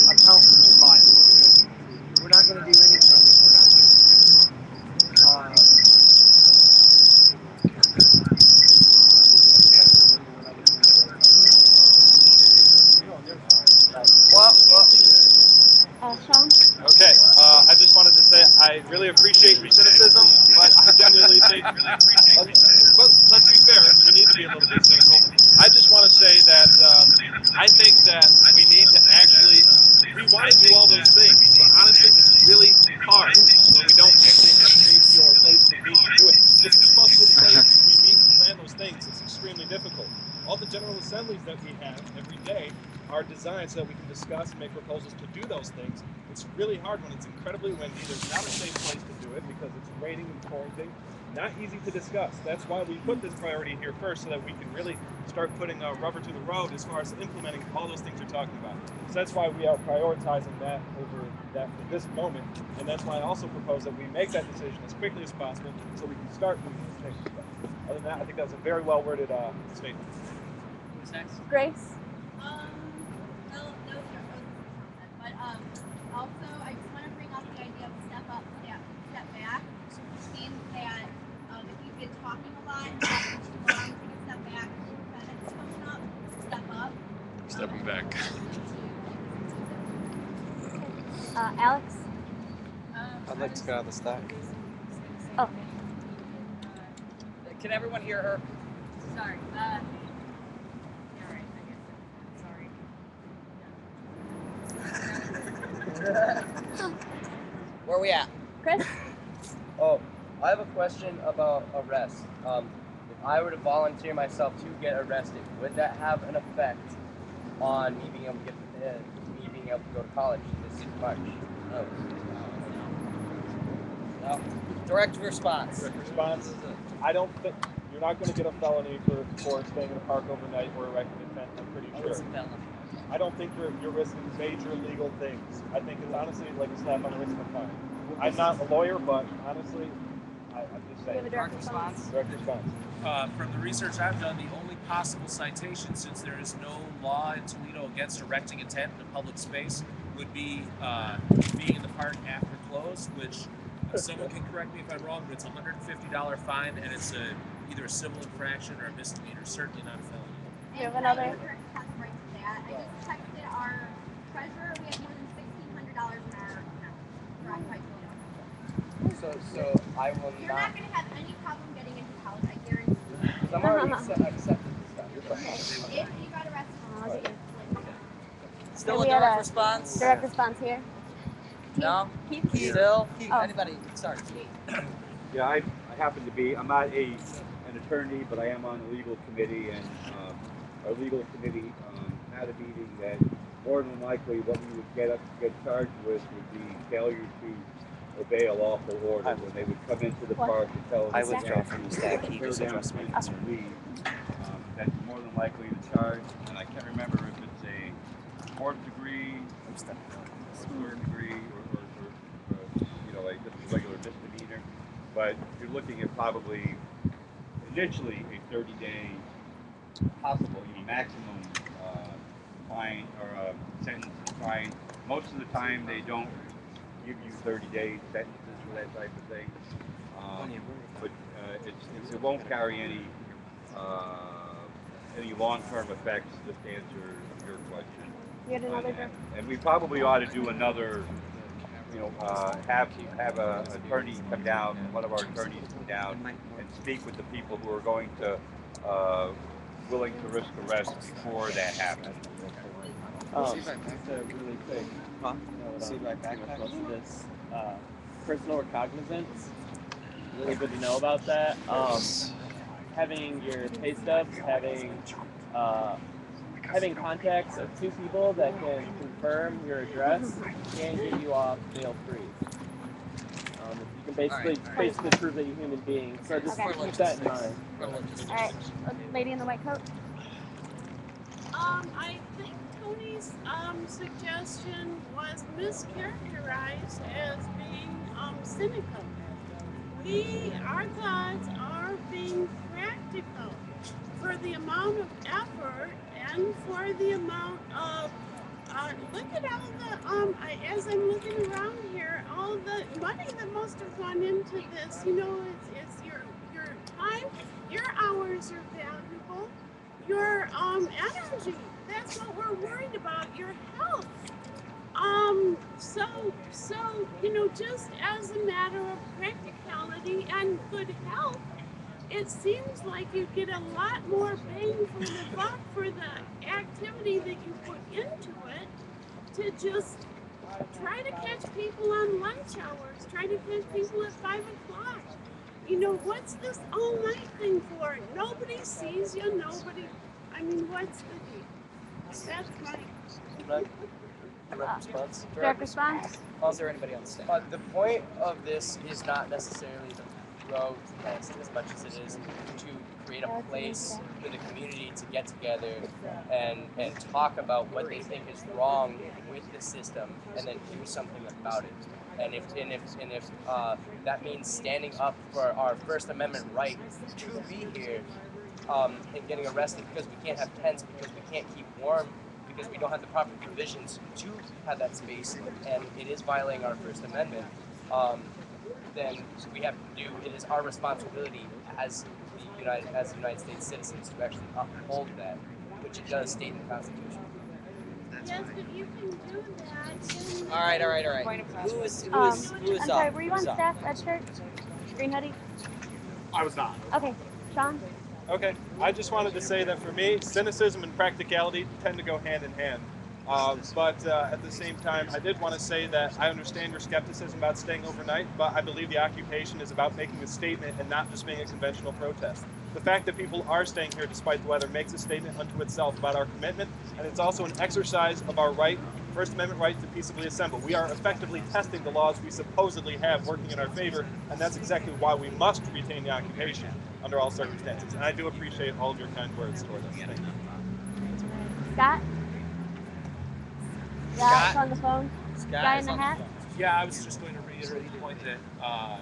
account for survival. We're not going to do anything if we're not here. Sean? Okay, I just wanted to say I really appreciate your cynicism, but I genuinely think, let's be fair, we need to be a little bit cynical. I just want to say that I think that we need to actually, we want to do all those things, but honestly it's really hard when we don't actually have safety or a place to meet to do it. If we're supposed to say we meet and plan those things, it's extremely difficult. All the general assemblies that we have every day are designed so that we can discuss and make proposals to do those things. It's really hard when it's incredibly windy. There's not a safe place to do it because it's raining and pouring. Not easy to discuss. That's why we put this priority here first, so that we can really start putting rubber to the road as far as implementing all those things you're talking about. So that's why we are prioritizing that over that for this moment, and that's why I also propose that we make that decision as quickly as possible so we can start moving those things. Other than that, I think that was a very well worded statement. Who's next? Grace. But also, I just want to bring up the idea of step up, step back. It seems that if you've been talking a lot, take a step back, and it's coming up, step up. Stepping back. Alex? I'd like to go on the stack. Oh. Can everyone hear her? Sorry. Where are we at? Chris? Oh, I have a question about arrest. If I were to volunteer myself to get arrested, would that have an effect on me being able to go to college this March? No. No. Direct response. Direct response. I don't think you're not going to get a felony for staying in a park overnight or erecting a tent. I'm pretty sure. It's a felony. I don't think you're risking major legal things. I think it's honestly like a slap on the wrist of a fine. I'm not a lawyer, but honestly, I'm just saying. Direct response. Direct response. From the research I've done, the only possible citation, since there is no law in Toledo against erecting a tent in a public space, would be being in the park after close, which someone can correct me if I'm wrong, but it's a $150 fine, and it's either a civil infraction or a misdemeanor, certainly not a felony. You have another? I just texted our treasurer. We have more than $1,600 in our account for Occupied Toledo. So I will You're not going to have any problem getting into college, I guarantee you. Because I'm already accepted this stuff. You're fine. If you got arrested, Still a direct response? Direct response here. No? Keith? Still? Keith, Oh. anybody? Sorry. Yeah, I happen to be, I'm not an attorney, but I am on the legal committee, and our legal committee had a meeting that more than likely what we would get charged with would be failure to obey a lawful order when they would come into the park and tell us I withdraw from the stack. He just addressed my concern. That's more than likely the charge, and I can't remember if it's a fourth degree, or third degree, or you know, like just a regular misdemeanor. But you're looking at probably initially a 30-day possible, maximum fine or sentence and fine. Most of the time, they don't give you 30-day sentences for that type of thing. But it won't carry any long-term effects. Just to answer your question. You had another and we probably ought to do another. You know, have an attorney come down, one of our attorneys come down and speak with the people who are going to willing to risk arrest before that happens. Just a really quick, See my backpack? this personal recognizance. Really good to know about that. Having your pay stubs, having contacts of two people that can confirm your address can get you off bail free. You can basically prove that you're a human being. So just keep that in mind. Alright, lady in the white coat. I think Tony's suggestion was mischaracterized as being cynical. Our thoughts are being practical for the amount of effort and for the amount of look at all the as I'm looking around here, all the money that must have gone into this. You know, it's your time, your hours are valuable, your energy. That's what we're worried about. Your health. So you know, just as a matter of practicality and good health, it seems like you get a lot more bang for the buck for the activity that you put into it to just try to catch people on lunch hours, try to catch people at 5 o'clock. You know, what's this all night thing for? Nobody sees you, I mean, what's the deal? That's my... Direct response. Is there anybody on the staff? The point of this is not necessarily the pro test as much as it is to create a place for the community to get together and talk about what they think is wrong with the system and then do something about it. And if that means standing up for our First Amendment right to be here and getting arrested because we can't have tents, because we can't keep warm, because we don't have the proper provisions to have that space, and it is violating our First Amendment, then we have to do, it is our responsibility as the United States citizens to actually uphold that, which it does state in the Constitution. Yes, but you can do that. All right. Who is I'm up? sorry, were you on staff at church? Green hoodie? I was not. Okay, Sean? Okay, I just wanted to say that for me, cynicism and practicality tend to go hand in hand. But at the same time, I did want to say that I understand your skepticism about staying overnight, but I believe the occupation is about making a statement and not just being a conventional protest. The fact that people are staying here despite the weather makes a statement unto itself about our commitment, and it's also an exercise of our right, First Amendment right to peaceably assemble. We are effectively testing the laws we supposedly have working in our favor, and that's exactly why we must retain the occupation under all circumstances. And I do appreciate all of your kind words toward us. Thank you. Scott? Scott's on the phone. Guy in the hat? Yeah, I was just going to reiterate the point that I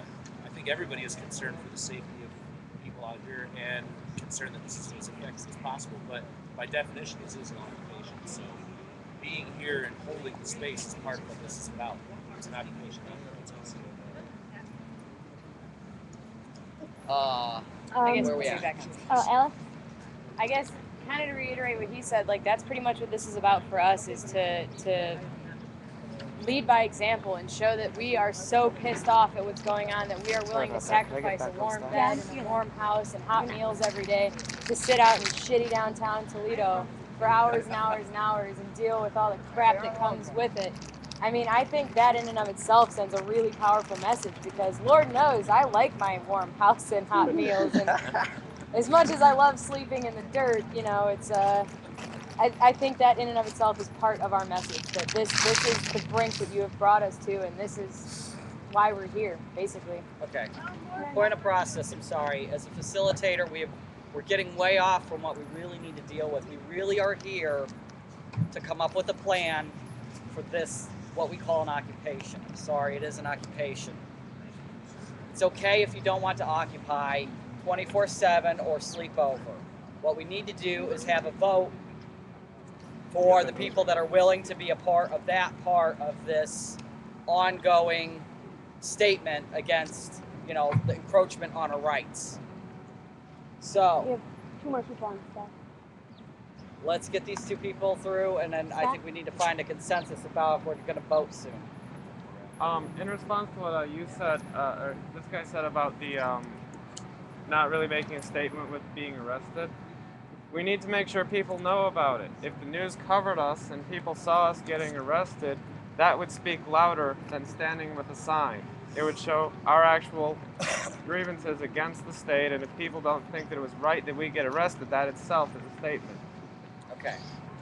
think everybody is concerned for the safety of people out here and concerned that this is as effective as possible. But by definition, this is an occupation. So being here and holding the space is part of what this is about. It's an occupation. I guess where we at? Alex? I guess kind of to reiterate what he said, like that's pretty much what this is about for us, is to lead by example and show that we are so pissed off at what's going on that we are willing to sacrifice a warm bed and a warm house and hot meals every day to sit out in shitty downtown Toledo for hours and hours and hours and deal with all the crap that comes with it. I mean, I think that in and of itself sends a really powerful message, because Lord knows I like my warm house and hot meals, and as much as I love sleeping in the dirt, you know, it's I think that in and of itself is part of our message, that this is the brink that you have brought us to, and this is why we're here, basically. Okay. Point of process, I'm sorry. As a facilitator, we're getting way off from what we really need to deal with. We really are here to come up with a plan for this, what we call an occupation. I'm sorry, it is an occupation. It's okay if you don't want to occupy 24/7 or sleep over. What we need to do is have a vote for the people that are willing to be a part of that part of this ongoing statement against, you know, the encroachment on our rights. So We have 2 more people on staff. let's get these 2 people through, and then I think we need to find a consensus about if we're going to vote soon. In response to what you said, or this guy said about the not really making a statement with being arrested, we need to make sure people know about it. If the news covered us and people saw us getting arrested, that would speak louder than standing with a sign. It would show our actual grievances against the state, and if people don't think that it was right that we get arrested, that itself is a statement. Okay.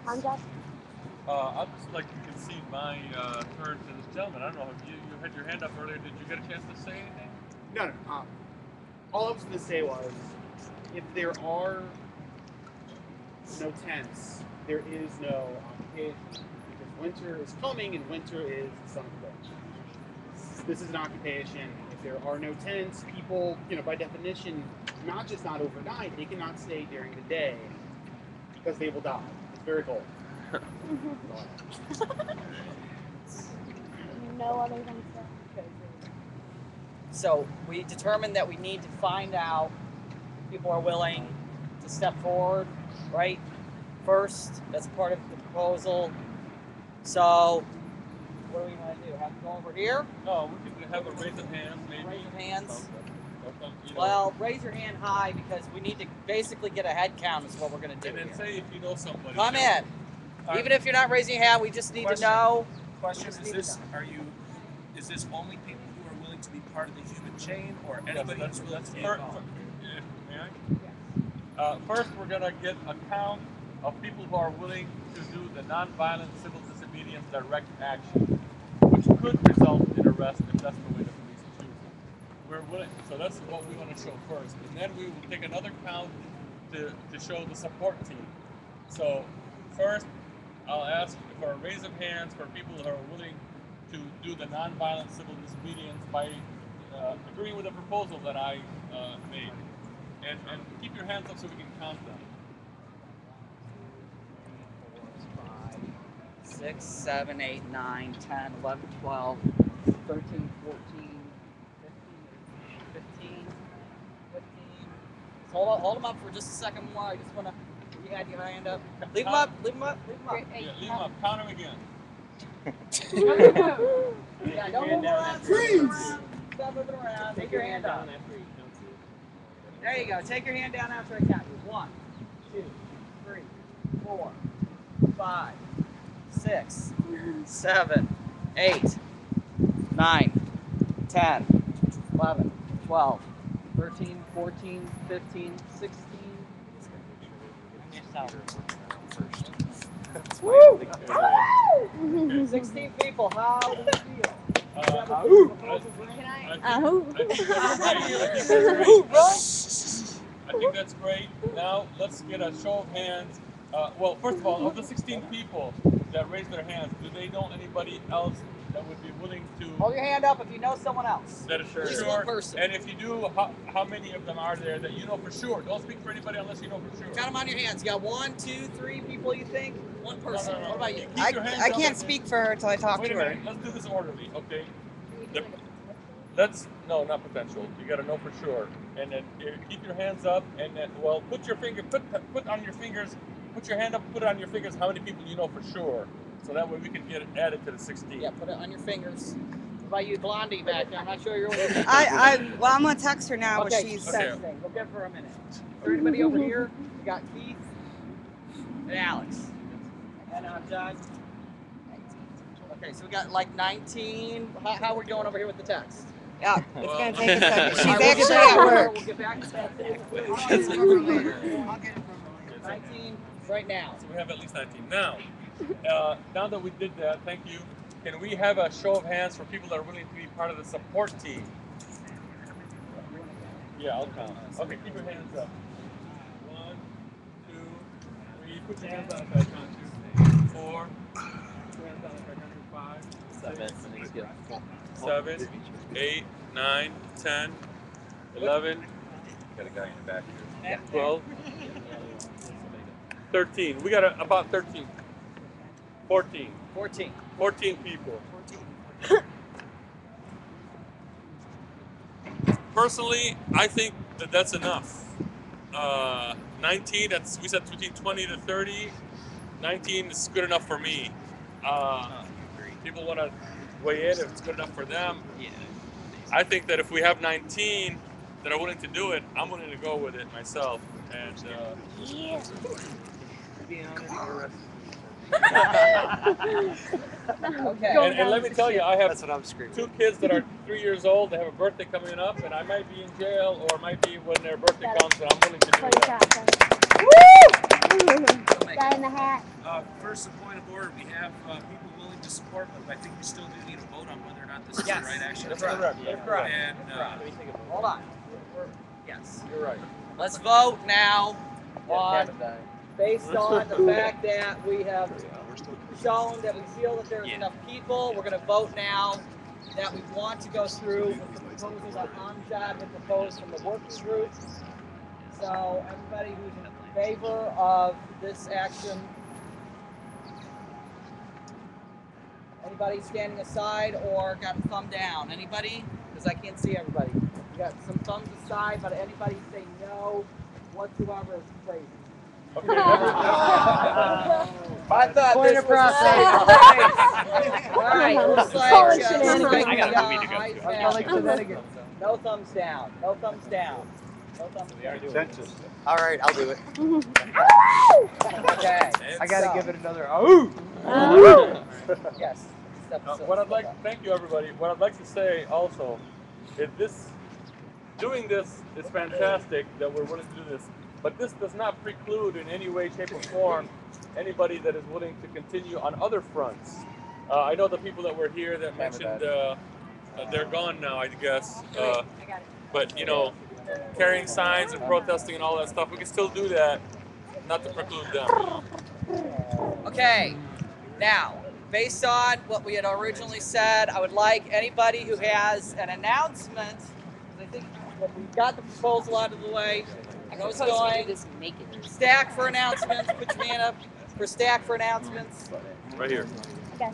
I'm Jeff. I'd just like to concede my turn to this gentleman. I don't know, if you had your hand up earlier. Did you get a chance to say anything? No. All I was going to say was, if there are no tents, there is no occupation, because winter is coming and winter is the son of a bitch. This is an occupation. If there are no tents, people, you know, by definition, not just not overnight, they cannot stay during the day because they will die. It's very cold. No other than So we determined that we need to find out if people are willing to step forward, right? First, that's part of the proposal. So what do we want to do? Have to go over here? No, we can have a raise of hands, maybe. Raise of hands. You know. Well, raise your hand high, because we need to basically get a head count is what we're going to do. And then here. say if you know somebody. Come in. Even if you're not raising your hand, we just need to know. Question: Is this is this only people who are willing to be part of the human chain, or anybody who's willing to be involved? First, we're going to get a count of people who are willing to do the nonviolent civil disobedience direct action, which could result in arrest if that's the way the police choose it. We're willing, so that's what we want to show first, and then we will take another count to show the support team. So first, I'll ask for a raise of hands for people who are willing to do the nonviolent civil disobedience by agreeing with the proposal that I made. And keep your hands up so we can count them. 5, 6, 7, 8, 9, 10, 11, 12, 13, 14, 15. Hold them up for just a second more. I just want to, you had your hand up. Leave them up, leave them up, leave them up. Yeah, leave them up. Count them again. Yeah, don't move around. Freeze! Stop moving around. Take your hand up. There you go. Take your hand down after I count you. 1, 2, 3, 4, 5, 6, 7, 8, 9, 10, 11, 12, 13, 14, 15, 16. Woo! 16 people, how do you feel? I think that's great. Now let's get a show of hands. Well, first of all, of the 16 people that raised their hands, do they know anybody else that would be willing to? Hold your hand up if you know someone else. That is for sure. One person. And if you do, how many of them are there that you know for sure? Don't speak for anybody unless you know for sure. Count them on your hands. You got 1, 2, 3 people you think? One person. No. What about you? I can't speak for her until I talk Wait to a her. minute. Let's do this orderly, okay? No, not potential. You got to know for sure. And then keep your hands up, and then put your finger, put on your fingers, put your hand up, put it on your fingers. How many people you know for sure? So that way we can get it added to the 16. Yeah, put it on your fingers. What about you, Blondie back there? I'm not sure you're. Well, I'm gonna text her now, okay, but she's texting. We'll give her a minute. Is there anybody over here? We got Keith and Alex. And John. Okay, so we got like 19. How are we going over here with the text? Yeah, it's gonna take a second. She's actually at work. We'll get back to that. 19 right now. So we have at least 19. Now that we did that, thank you. Can we have a show of hands for people that are willing to be part of the support team? Yeah, I'll count. Okay, keep your hands up. 1, 2, 3. Put your hands on if I count 2. 4. Put your hands on if I count 5. 6, 7, 8, 9, 10, 11. Got a guy in the back here. 12. 13. We got about 13. 14. 14 people. Personally, I think that that's enough. 19, we said between 20 to 30. 19 is good enough for me. People want to weigh in if it's good enough for them. Yeah. I think that if we have 19 that are willing to do it, I'm willing to go with it myself. And Okay. And let me tell you, I have 2 kids that are 3 years old. They have a birthday coming up, and I might be in jail, or might be when their birthday comes, and I'm willing to do that. Guy in the hat. First, a point of order. We have people willing to support, but I think we still do need a vote on whether or not this is the right action. That's correct. That's correct. And hold on. Yes. You're right. Let's vote now on, based on the fact that we have shown that we feel that there's enough people. We're going to vote now that we want to go through with the proposals that Amjad had proposed from the working group. So everybody who's in favor of this action, anybody standing aside or got a thumb down? Anybody? Because I can't see everybody. We got some thumbs aside, but anybody say no whatsoever is crazy. Okay. I thought this was all right. Looks like I got a movie to go to. No thumbs down. No thumbs down. No thumbs down. All right, I'll do it. Okay. I gotta give it another ooh. Yes. Thank you everybody. What I'd like to say also is doing this is fantastic that we're willing to do this, but this does not preclude in any way, shape, or form anybody that is willing to continue on other fronts. I know the people that were here that mentioned they're gone now, I guess. But you know, carrying signs and protesting and all that stuff, we can still do that, not to preclude them. Okay. Now, based on what we had originally said, I would like anybody who has an announcement. I think we've got the proposal out of the way. I know it's going. Stack for announcements. Put your hand up for stack for announcements. Right here.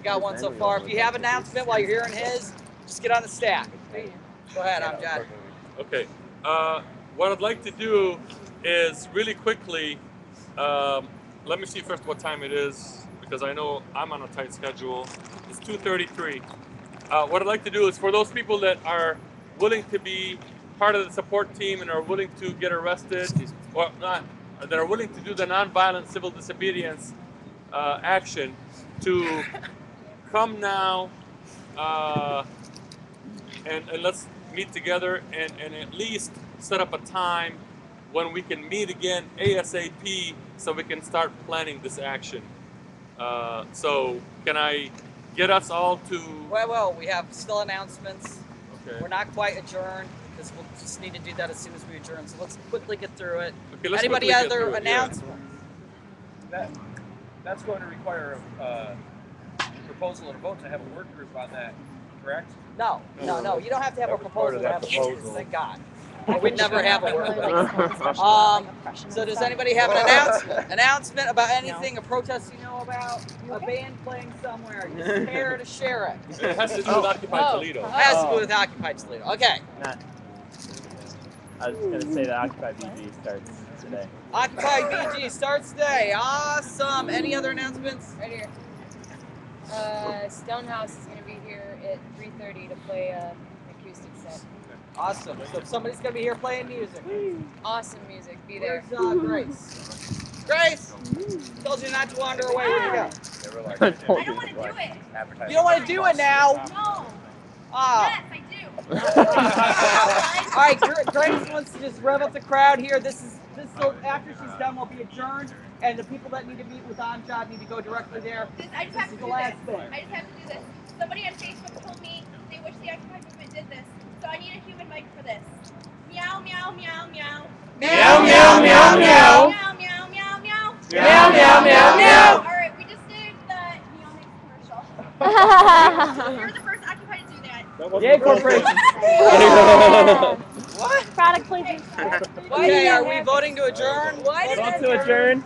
Got one so far. If you have an announcement while you're hearing his, just get on the stack. Go ahead, Amjad. Okay. What I'd like to do is really quickly, let me see first what time it is, because I know I'm on a tight schedule. It's 2:33. What I'd like to do is for those people that are willing to be part of the support team and are willing to get arrested, or not, that are willing to do the nonviolent civil disobedience action, to come now and let's meet together and at least set up a time when we can meet again ASAP so we can start planning this action. So can I get us all to... Well, we have still announcements. Okay. We're not quite adjourned because we'll just need to do that as soon as we adjourn. So let's quickly get through it. Okay, let's Anybody quickly get other through it, announcements? That's going to require a proposal and a vote to have a work group on that, correct? No. You don't have to have a proposal to have a work group. Thank God. We'd never have a work group. So does anybody have an announcement about anything, a protest you know about, a band playing somewhere? You care to share it? It has to do with Occupy Toledo. It has to do with Occupy Toledo. Okay. I was going to say that Occupy BG starts today. Occupy BG starts today. Awesome. Any other announcements? Right here. Stonehouse is going to be here at 3:30 to play an acoustic set. Awesome. So somebody's going to be here playing music. Awesome music. Be there. Where's Grace? Grace! Told you not to wander away. Where you go? I don't want to do it. You don't want to do it now? No. Ah. Yes, I do. All right, Grace wants to just rev up the crowd here. This after she's done, we'll be adjourned, and the people that need to meet with Amjad need to go directly there. I just have to This is do the last this. thing. I just have to do this. Somebody on Facebook told me they wish the Occupy movement did this, so I need a human mic for this. Meow, meow, meow, meow. Meow, meow, meow, meow. Meow, meow, meow, meow. Meow, meow, meow, meow. All right, we just did the Neonics commercial. You're the first Occupy to do that. Yay, corporation. What? Product placement. Okay, are we voting to adjourn? Vote to adjourn.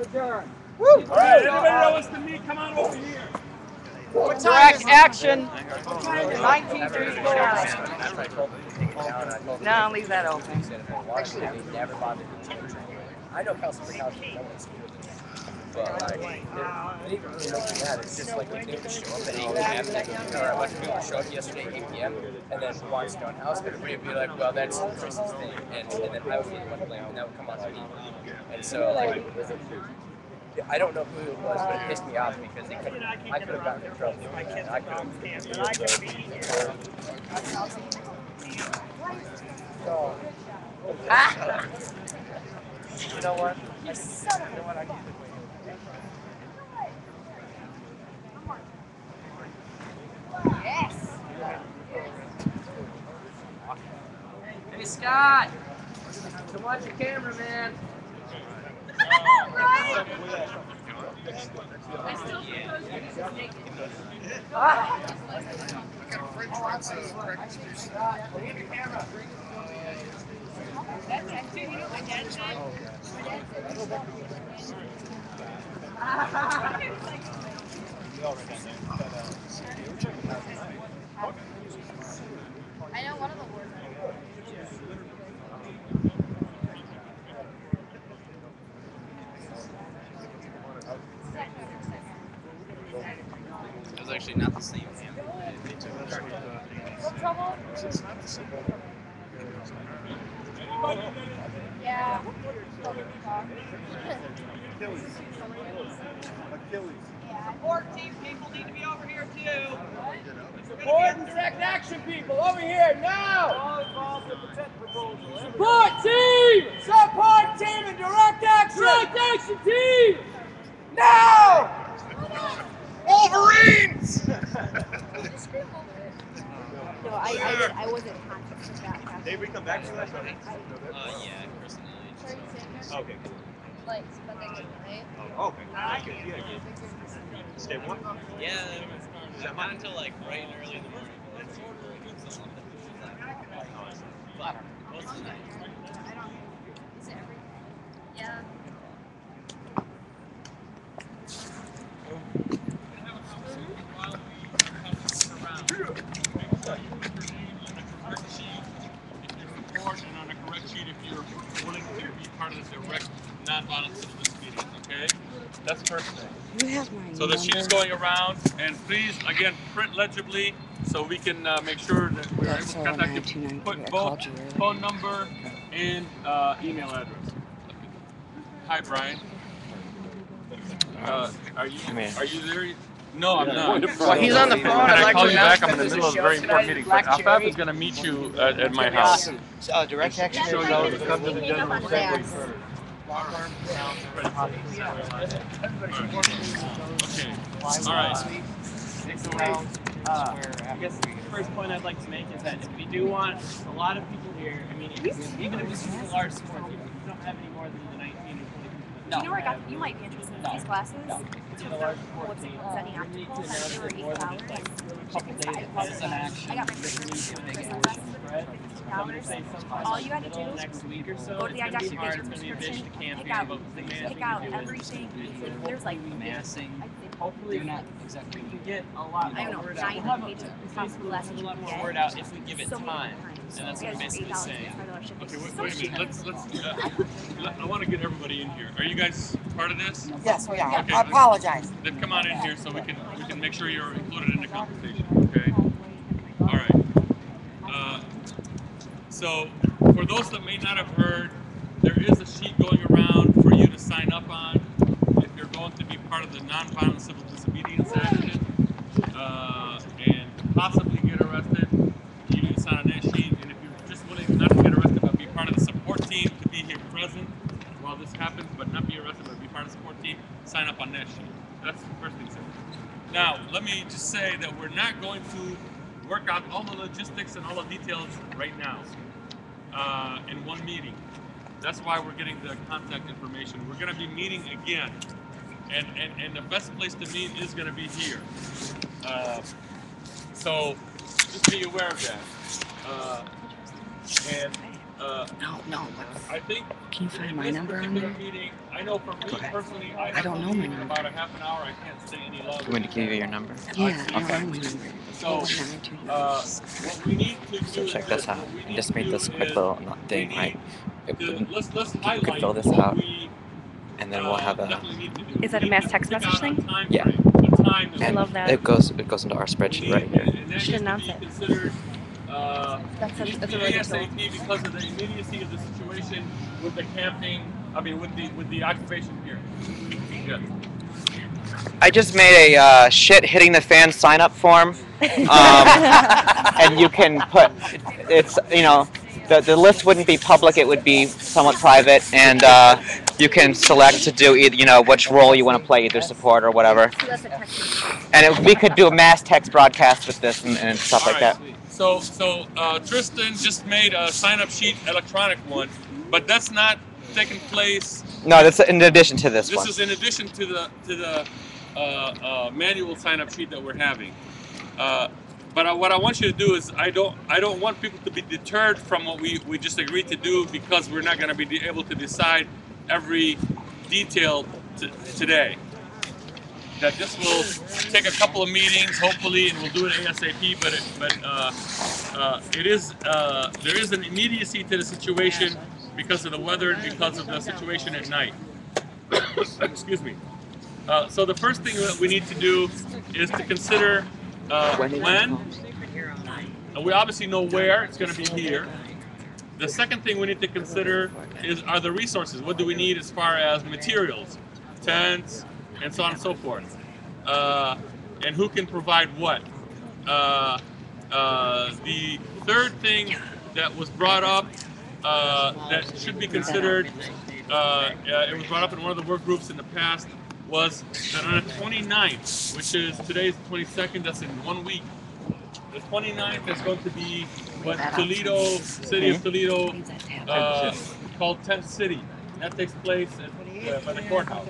Adjourn. All right, anybody that wants to meet, come on over here. Direct action. 1934. No, leave that open. Actually, they never bothered to change it. I know Councilman Council, no one's here with this. But like, it even really looking at it, it's just like when they would show up at 8 p.m. Or a bunch of people showed up yesterday at 8 p.m. and then watch Stonehouse, everybody would be like, well, that's Chris's thing. And then I would be the one to blame, and that would come on to me. And so, like, I don't know who it was, but it pissed me off because I could have gotten in trouble. I could have. You know what? Yes. Hey, Scott. Come watch your camera, man. I know one of the words. It was actually not the same hammer. What trouble? It's not the same. Yeah. Achilles. Support team people need to be over here too. Support and direct action people over here now. Support team. Support team and direct action. Direct action team. Now. Wolverines. No, I wasn't conscious of that. Dave, we come back to that? Yeah, personally. Okay. Like, but they wouldn't, right? Oh, okay. Thank you. Yeah. Stay one? Yeah, not until like bright and early in the morning. But most of the night. Is it every? Yeah. And on a correct sheet if you're willing to be part of this direct nonviolent civil disobedience, okay? That's the first thing. You have my So the sheet is going around, and please, again, print legibly so we can make sure that we're able to contact you. Put both phone number and email address. Hi, Brian. Are you there? No, I'm not. Well, he's on the phone. I'd like call to you back. announce I'm in the middle of a very important meeting. But Afaf is going to meet you at my house. Direct action. Show you how to come to the general assembly first. Okay. All right. I guess the first point I'd like to make is that if we do want a lot of people here, I mean, even if this is a large sport team, we don't have any more than the 19 or 20 people. Do you know where you might be interested in these classes? It's a large sport team. Setting We need to optical, announce they were it more than just like a couple days ahead of action. I got my We need to make it $50 spread. So I'm going to say sometime All you had to middle do next week or so. go to the It's going to be hard. identification It's going to be a bitch to description, campaign, but the main pick thing out to do is everything. There's like massing. Hopefully, do not exactly. We can get a lot I don't more know, word out. 90 We'll have pages a possible last a lot more GPA. word out if we give it So many time. times. And that's You what I'm guys basically $8 saying. $5 Okay, wait a minute. Let's I want to get everybody in here. Are you guys part of this? Yes, we are. Okay, I apologize. Then come on in here so we can make sure you're included in the conversation. Okay. All right. So for those that may not have heard, there is a sheet going around for you to sign up on if you're going to be part of the nonviolent civil disobedience action and possibly get arrested. You need to sign on that sheet, and if you're just willing not to get arrested but be part of the support team to be here present while this happens, but not be arrested but be part of the support team, sign up on that sheet. That's the first thing to say. Now, let me just say that we're not going to work out all the logistics and all the details right now in one meeting. That's why we're getting the contact information. We're going to be meeting again, and the best place to meet is going to be here. So just be aware of that. No. I think Can you find my number on there? meeting, I know for me personally, I don't know my number. about a half an hour. I can't stay any longer. You want to give you your number? Yeah, I don't know my number. So, what we need to do So check is this out. I just made this quick little thing, right? let's You could highlight fill this what out, we and then we'll have a Is that a mass text message thing? yeah. I And love that. it goes into our spreadsheet right here. You should announce it. That's a really good tool. ASAP because of the immediacy of the situation with the camping. I mean, with the occupation here. Yeah. I just made a shit hitting the fan sign up form, and you can put it's the list wouldn't be public; it would be somewhat private, and you can select to do either which role you want to play, either support or whatever. And we could do a mass text broadcast with this and stuff like that. So Tristan just made a sign-up sheet, electronic one, but that's not taking place. No, that's in addition to this one. This is in addition to the manual sign-up sheet that we're having. But what I want you to do is I don't want people to be deterred from what we just agreed to do because we're not going to be able to decide every detail today. That this will take a couple of meetings, hopefully, and we'll do it ASAP. But there is an immediacy to the situation because of the weather and because of the situation at night. Excuse me. So the first thing that we need to do is to consider when. We obviously know where it's going to be here. The second thing we need to consider are the resources. What do we need as far as materials, tents, and so on and so forth, and who can provide what. The third thing that was brought up that should be considered, it was brought up in one of the work groups in the past, was that on the 29th, which is today's 22nd, that's in 1 week, the 29th is going to be what Toledo, City of Toledo, called Tent City. That takes place by the courthouse.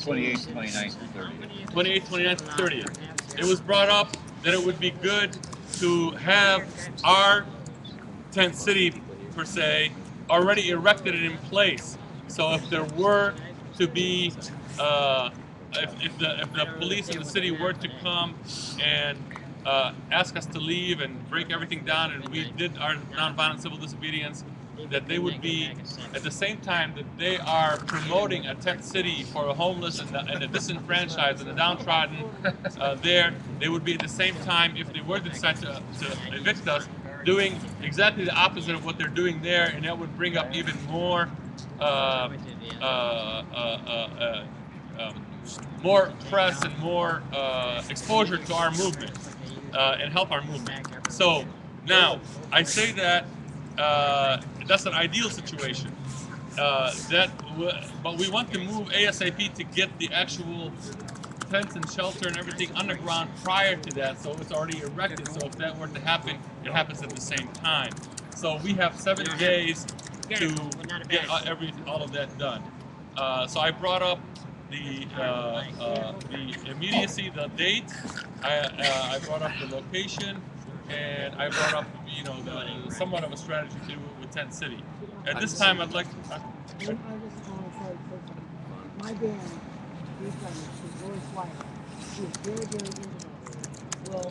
28th, 29th, 30th. 28th, 29th, 30th. It was brought up that it would be good to have our tent city, per se, already erected and in place. So if there were to be, if the police in the city were to come and ask us to leave and break everything down and we did our nonviolent civil disobedience, that they would be, at the same time that they are promoting a tent city for the homeless and the disenfranchised and the downtrodden they would be at the same time, if they were to decide to evict us, doing exactly the opposite of what they're doing there, and that would bring up even more more press and more exposure to our movement and help our movement. So now I say that that's an ideal situation. But we want to move ASAP to get the actual tents and shelter and everything underground prior to that, so it's already erected. So if that were to happen, it happens at the same time. So we have 7 days to get all of that done. So I brought up the immediacy, the date. I brought up the location, and I brought up somewhat of a strategy to do with Tent City. At this time, I'd like to. My band, is very quiet. She is very, very into well,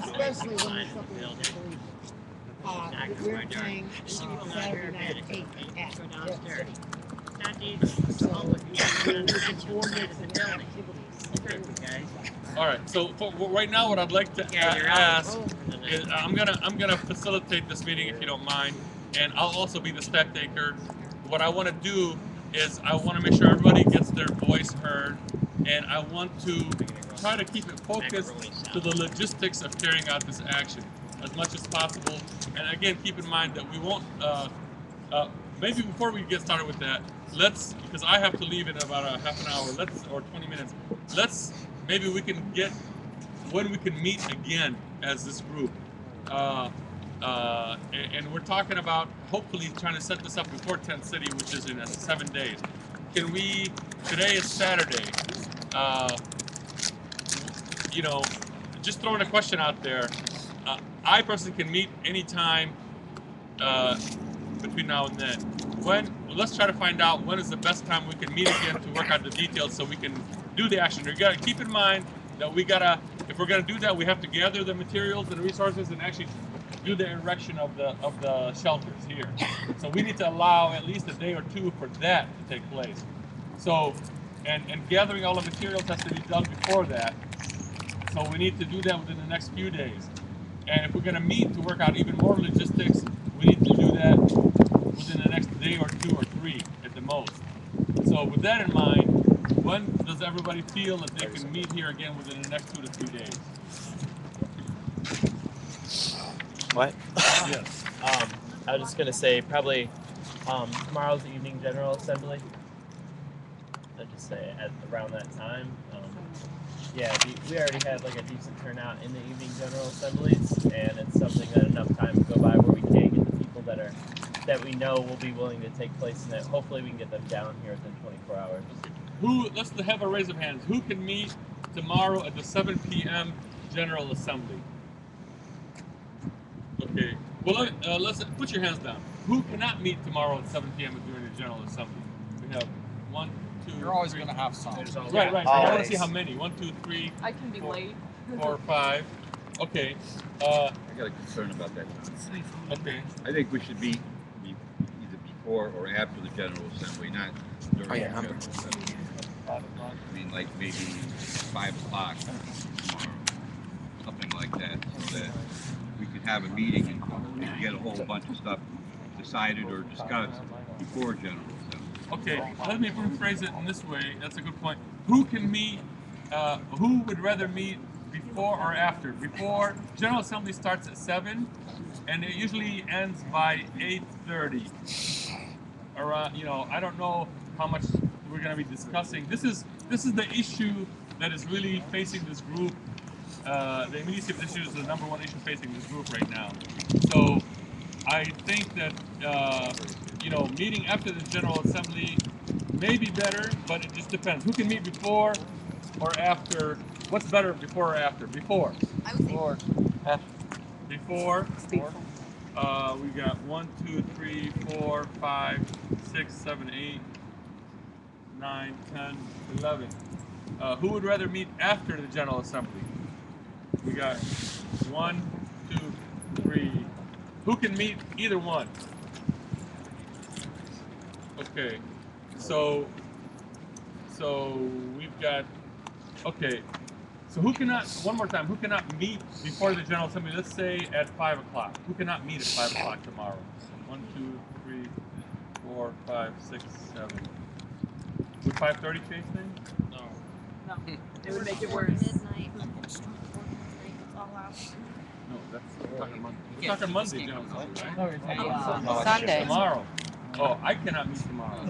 especially when there's something we're playing Saturday night at 8 at All right. So right now, what I'd like to ask is I'm gonna facilitate this meeting if you don't mind, and I'll also be the spectator. What I want to do is I want to make sure everybody gets their voice heard, and I want to try to keep it focused to the logistics of carrying out this action as much as possible. And again, keep in mind that we won't. Maybe before we get started with that, because I have to leave in about a half an hour, or 20 minutes. Maybe we can get when we can meet again as this group. And we're talking about hopefully trying to set this up before Tent City, which is in 7 days. Can we? Today is Saturday. Just throwing a question out there. I personally can meet anytime between now and then. Let's try to find out when is the best time we can meet again to work out the details so we can do the action. You gotta keep in mind that if we're gonna do that, we have to gather the materials and resources and actually do the erection of the shelters here. So we need to allow at least a day or two for that to take place. So, and gathering all the materials has to be done before that. So we need to do that within the next few days. And if we're gonna meet to work out even more logistics, we need to do that within the next day or 2 or 3 at the most. So with that in mind, when does everybody feel that they can meet here again within the next 2 to 3 days? What? Yes. I was just gonna say probably tomorrow's evening general assembly. I'd just say at around that time. We already had like a decent turnout in the evening general assemblies, and it's something that enough time go by where we can get the people that we know will be willing to take place in it. Hopefully we can get them down here within 24 hours. Let's have a raise of hands. Who can meet tomorrow at the 7 p.m. General Assembly? Okay. Well, let's put your hands down. Who cannot meet tomorrow at 7 p.m. during the General Assembly? We have 1, 2, You're always 3. going to have some. Right. I want to see how many. 1, 2, 3. I can be late. 4, 5. Okay. I got a concern about that. Okay. I think we should be either before or after the General Assembly, not during the General Assembly. I mean, like maybe 5 o'clock tomorrow, something like that, so that we could have a meeting and get a whole bunch of stuff decided or discussed before General Assembly. Okay, let me rephrase it in this way. That's a good point. Who can meet? Who would rather meet before or after? Before General Assembly starts at 7, and it usually ends by 8:30. Around, I don't know how much we're going to be discussing. This is the issue that is really facing this group. The immediacy of this issue is the number one issue facing this group right now. So I think that meeting after the General Assembly may be better, but it just depends. Who can meet before or after? What's better, before or after? Before. I would say before. Before. We got 1, 2, 3, 4, 5, 6, 7, 8, 9, 10, 11. Who would rather meet after the General Assembly? We got 1, 2, 3. Who can meet either one? Okay, so we've got, okay, so who cannot, one more time, who cannot meet before the General Assembly, let's say at 5 o'clock? Who cannot meet at 5 o'clock tomorrow? 1, 2, 3, 4, 5, 6, 7. Would 5:30 change things? No. It would make it worse. Midnight. It's all out. No, we're talking Monday. We're talking Monday, General Assembly, right? No, Sunday. Tomorrow. Oh, I cannot meet tomorrow.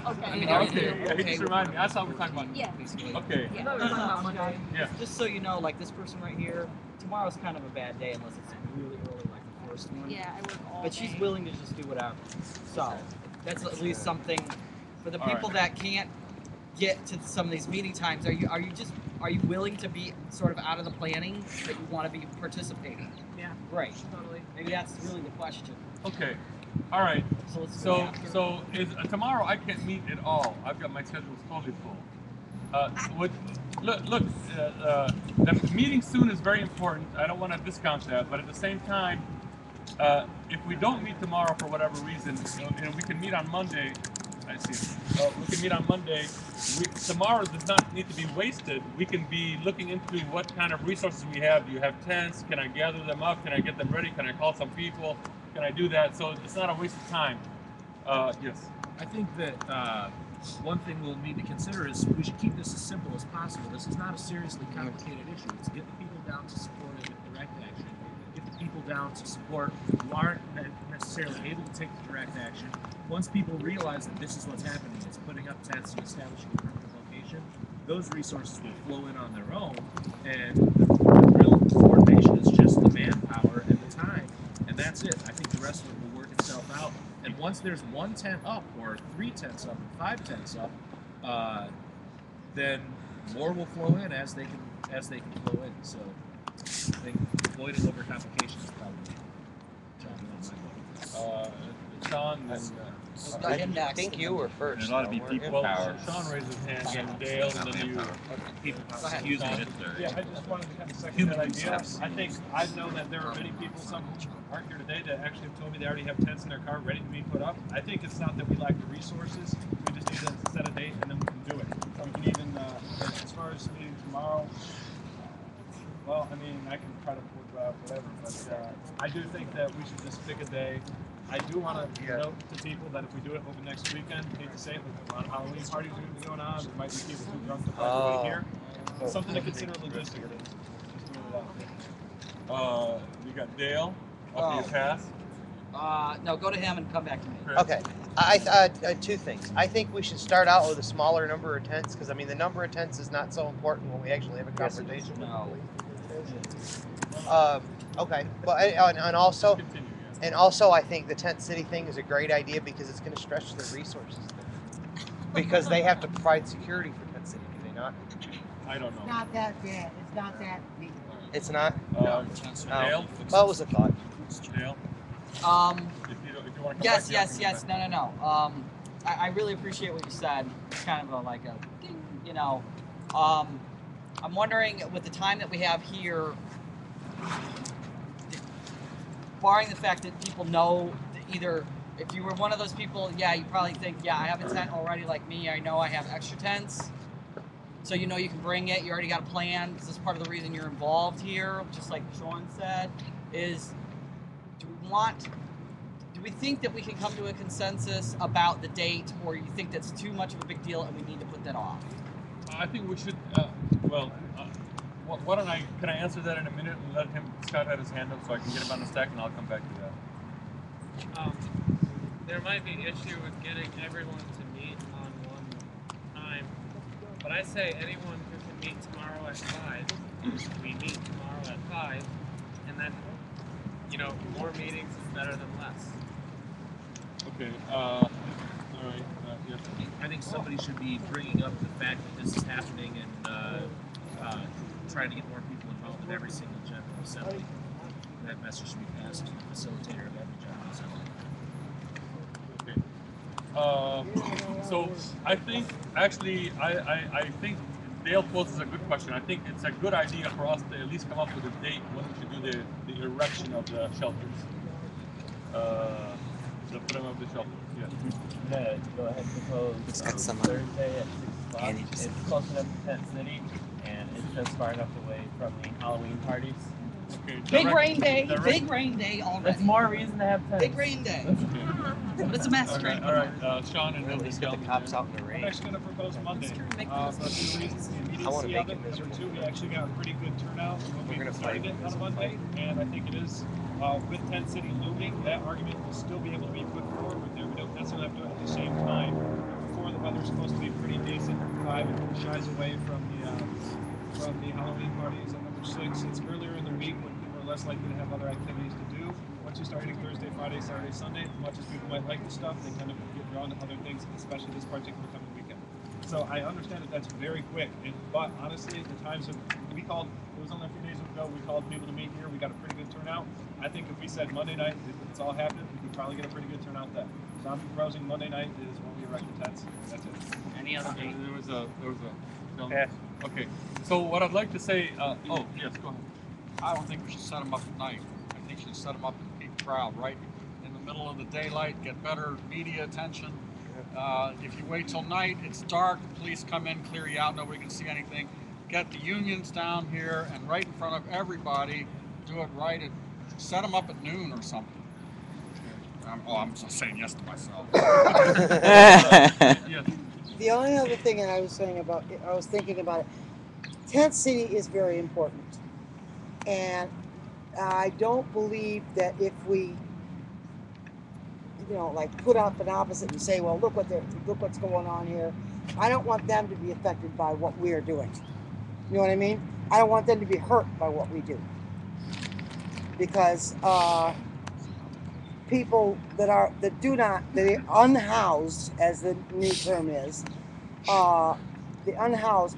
Okay. Yeah, he just reminded me. That's how we're talking about. Yeah. Okay. Yeah. No, not Monday. Yeah. Just so you know, like this person right here, tomorrow's kind of a bad day unless it's really early, like the first one. Yeah, I work all But she's day. willing to just do whatever. So that's at least something for the All people right. that can't get to some of these meeting times. Are you willing to be sort of out of the planning that you want to be participating? Yeah. Great. Totally. Maybe that's really the question. Okay. All right. So let's go after. So is tomorrow I can't meet at all. I've got my schedule totally full. The meeting soon is very important. I don't want to discount that, but at the same time, if we don't meet tomorrow for whatever reason, we can meet on Monday. I see. We can meet on Monday. Tomorrow does not need to be wasted. We can be looking into what kind of resources we have. Do you have tents? Can I gather them up? Can I get them ready? Can I call some people? Can I do that? So it's not a waste of time. Yes. I think that one thing we'll need to consider is we should keep this as simple as possible. This is not a seriously complicated issue. It's get the people down to support a direct action. Get the people down to support who aren't necessarily able to take the direct action. Once people realize that this is what's happening, it's putting up tents and establishing a permanent location, those resources will flow in on their own, and the real coordination is just the manpower and the time, and that's it. I think the rest of it will work itself out. And once there's 1 tent up, or 3 tents up, or 5 tents up, then more will flow in as they can flow in. So I think avoiding overcomplication is probably jumping on my boat. Sean and I think you were first. There's a lot of people power. Sean raised his hand, and Dale, and then you. People power. Excuse me. Yeah, I just wanted to kind of second that idea. I think I know that there are many people, some who aren't here today, that actually have told me they already have tents in their car ready to be put up. I think it's not that we lack the resources. We just need to set a date and then we can do it. We can even, as far as meeting tomorrow, well, I mean, I can try to work out whatever, but I do think that we should just pick a day. I do want to note to people that if we do it over next weekend, I hate to say it, but a lot of Halloween parties are going to be going on. There might be people too drunk to probably be here. Something to consider logistically. Just doing it out there. You got Dale. Okay, you pass. No, go to him and come back to me. Okay. I two things. I think we should start out with a smaller number of tents because I mean the number of tents is not so important when we actually have a conversation. No. Okay, but and also I think the tent city thing is a great idea because it's going to stretch their resources because they have to provide security for tent city, do they not? I don't know. It's not that bad. It's not that big. It's not. Dale. What was the thought? Dale. Um, if you want to come Yes, back, yes. No. I really appreciate what you said. It's kind of like a, you know, I'm wondering with the time that we have here, barring the fact that people know that either, if you were one of those people, yeah, you probably think, yeah, I have a tent already like me. I know I have extra tents. So you know you can bring it. You already got a plan. This is part of the reason you're involved here, just like Sean said, is do we think that we can come to a consensus about the date, or you think that's too much of a big deal and we need to put that off? I think we should, why don't can I answer that in a minute and let Scott have his hand up so I can get him on the stack and I'll come back to that. There might be an issue with getting everyone to meet on one time, but I say anyone who can meet tomorrow at 5, we meet tomorrow at 5, and then, you know, more meetings is better than less. Okay, all right, yes. I think somebody should be bringing up the fact that this is happening and trying to get more people involved in every single general assembly. That message should be passed to the facilitator of every general assembly. Okay. So I think actually I think Dale poses a good question. I think it's a good idea for us to at least come up with a date when we should do the erection of the shelters. The frame of the shelters. Yeah. Go ahead and propose Thursday at 6 o'clock. It's close enough to Tent City, and it's just far enough away from the Halloween parties. Okay. Big rain day already. That's more reason to have tents. Big rain day. But it's a mass train. All right, Sean and then Let's get the cops out in the rain. I'm actually going to propose Monday. For a few reasons. The immediacy of it. Number two, we actually got a pretty good turnout when we started it on a Monday, and I think it is, with Tent City looming, that argument will still be able to be put forward with there. We don't necessarily have to do it at the same time. Before, the weather's supposed to be pretty decent. 5, it shies away from the Halloween parties. And number 6, it's earlier in the week when people are less likely to have other activities to do. Once you start hitting Thursday, Friday, Saturday, Sunday, as much as people might like the stuff, they kind of get drawn to other things, especially this particular coming weekend. So I understand that that's very quick, but honestly, the times that we called, it was only a few days ago, we called people to meet here, we got a pretty good turnout. I think if we said Monday night, if it's all happening, we could probably get a pretty good turnout then. So I'm proposing Monday night is when we erect the tents. That's it. Any other date? There was a no. Okay, so what I'd like to say, oh, yes, go ahead. I don't think we should set them up at night. I think we should set them up in peak crowd, right in the middle of the daylight, get better media attention. If you wait till night, it's dark, police come in, clear you out, nobody can see anything. Get the unions down here and right in front of everybody, do it right at, set them up at noon or something. I'm just saying yes to myself. The only other thing that I was saying about, I was thinking about it, Tent City is very important. And I don't believe that if we, like put up an opposite and say, well, look what's going on here. I don't want them to be affected by what we are doing. You know what I mean? I don't want them to be hurt by what we do. Because people that are unhoused, as the new term is, the unhoused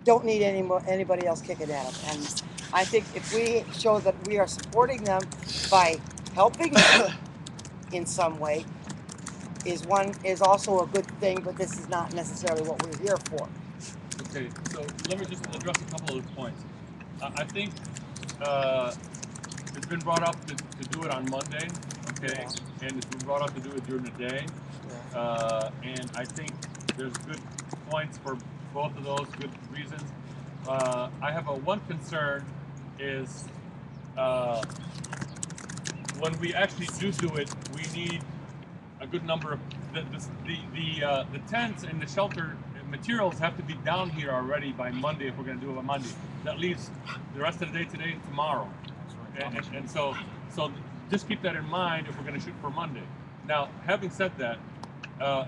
don't need anybody else kicking at them. And I think if we show that we are supporting them by helping them in some way, is also a good thing, but this is not necessarily what we're here for. Okay, so let me just address a couple of points. I think it's been brought up to do it on Monday, okay, and it's been brought up to do it during the day, and I think there's good points for both of those, good reasons. I have one concern is when we actually do it, we need a good number of the tents and the shelter materials have to be down here already by Monday if we're going to do it on Monday. That leaves the rest of the day today and tomorrow. And so just keep that in mind if we're going to shoot for Monday. Now, having said that,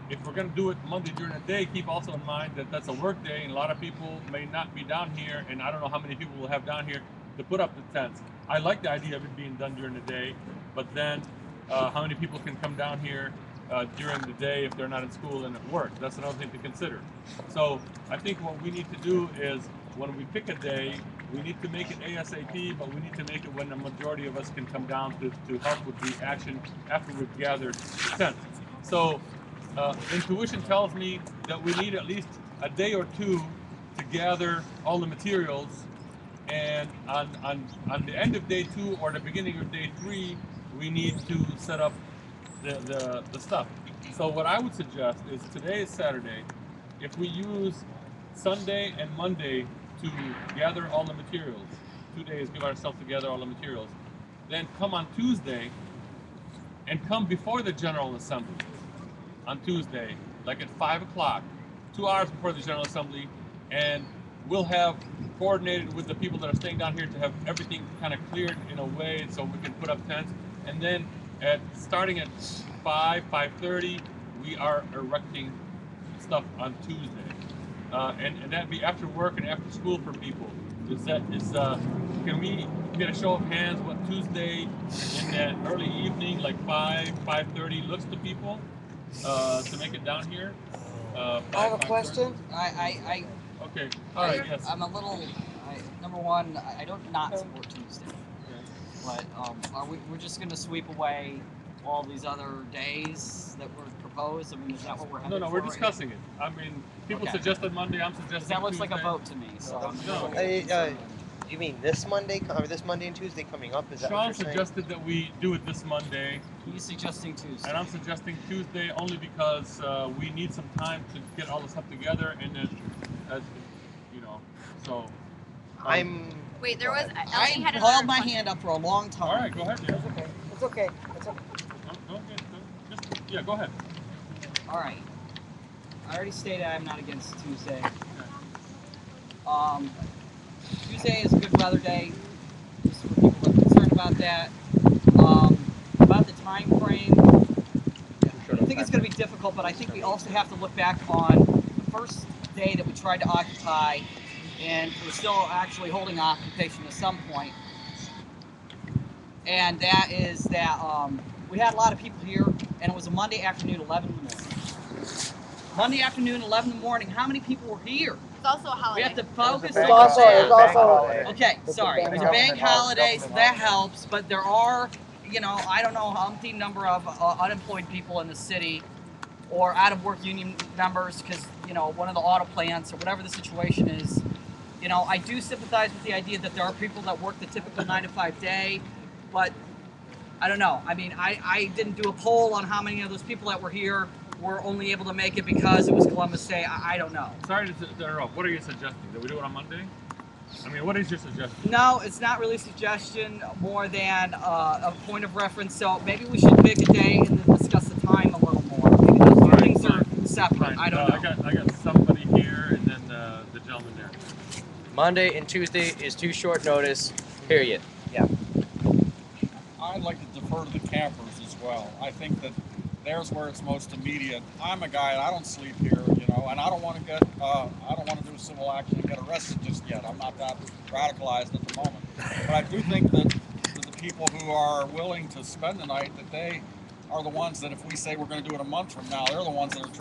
if we're going to do it Monday during the day, keep also in mind that that's a work day and a lot of people may not be down here, and I don't know how many people we'll have down here to put up the tents. I like the idea of it being done during the day, but then how many people can come down here during the day if they're not in school and at work? That's another thing to consider. So I think what we need to do is when we pick a day, we need to make it ASAP, but we need to make it when the majority of us can come down to help with the action after we've gathered the tents. So intuition tells me that we need at least a day or two to gather all the materials, and on the end of day 2 or the beginning of day 3, we need to set up the stuff. So what I would suggest is today is Saturday. If we use Sunday and Monday to gather all the materials, 2 days, give ourselves to gather all the materials, then come on Tuesday and come before the General Assembly on Tuesday, like at 5 o'clock, 2 hours before the General Assembly, and we'll have coordinated with the people that are staying down here to have everything kind of cleared in a way so we can put up tents. And then starting at 5:30, we are erecting stuff on Tuesday. And that'd be after work and after school for people. Can we get a show of hands what Tuesday in that early evening, like 5:30 looks to people to make it down here? I have a question. Okay. All right. Yes. I'm a little. Number one, I don't not support Tuesday, but we're just going to sweep away all these other days that were proposed? I mean, is that what we're having? No, we're discussing it. I mean, people suggested Monday. I'm suggesting that looks Tuesday. like a vote to me. So you mean this Monday, or this Monday and Tuesday coming up? Is that what Sean you're saying? suggested that we do it this Monday. He's suggesting Tuesday. And I'm suggesting Tuesday only because we need some time to get all the stuff together, and then, so. Wait, there was. I held my hand up for a long time. All right, go ahead. Yeah. It's okay. It's okay. Go ahead. Yeah, go ahead. All right. I already stated I'm not against Tuesday. Tuesday is a good weather day, just for people that are concerned about that. About the time frame, I think it's going to be difficult, but I think we also have to look back on the first day that we tried to occupy, and we're still actually holding occupation at some point. And that is that we had a lot of people here, and it was a Monday afternoon, 11 in the morning. Monday afternoon, 11 in the morning. How many people were here? It's also a holiday. We have to focus It's on also that. a Okay, sorry. It was a bank holiday, so that helps. But there are, you know, I don't know how many number of unemployed people in the city, or out of work union members, because you know one of the auto plants or whatever the situation is. You know, I do sympathize with the idea that there are people that work the typical 9-to-5 day, but I don't know. I mean, I didn't do a poll on how many of those people that were here were only able to make it because it was Columbus Day. I don't know. Sorry to interrupt. What are you suggesting? That we do it on Monday? I mean, what is your suggestion? No, it's not really a suggestion, more than a point of reference. So maybe we should pick a day and then discuss the time a little more. Maybe those two things are separate. I don't know. I got somebody here and then the gentleman there. Monday and Tuesday is too short notice, period. Yeah. I'd like to defer to the campers as well. I think that there's where it's most immediate. I'm a guy, I don't sleep here, you know, and I don't want to get, I don't want to do civil action and get arrested just yet. I'm not that radicalized at the moment. But I do think that the people who are willing to spend the night, that they are the ones that if we say we're going to do it a month from now, they're the ones that are trying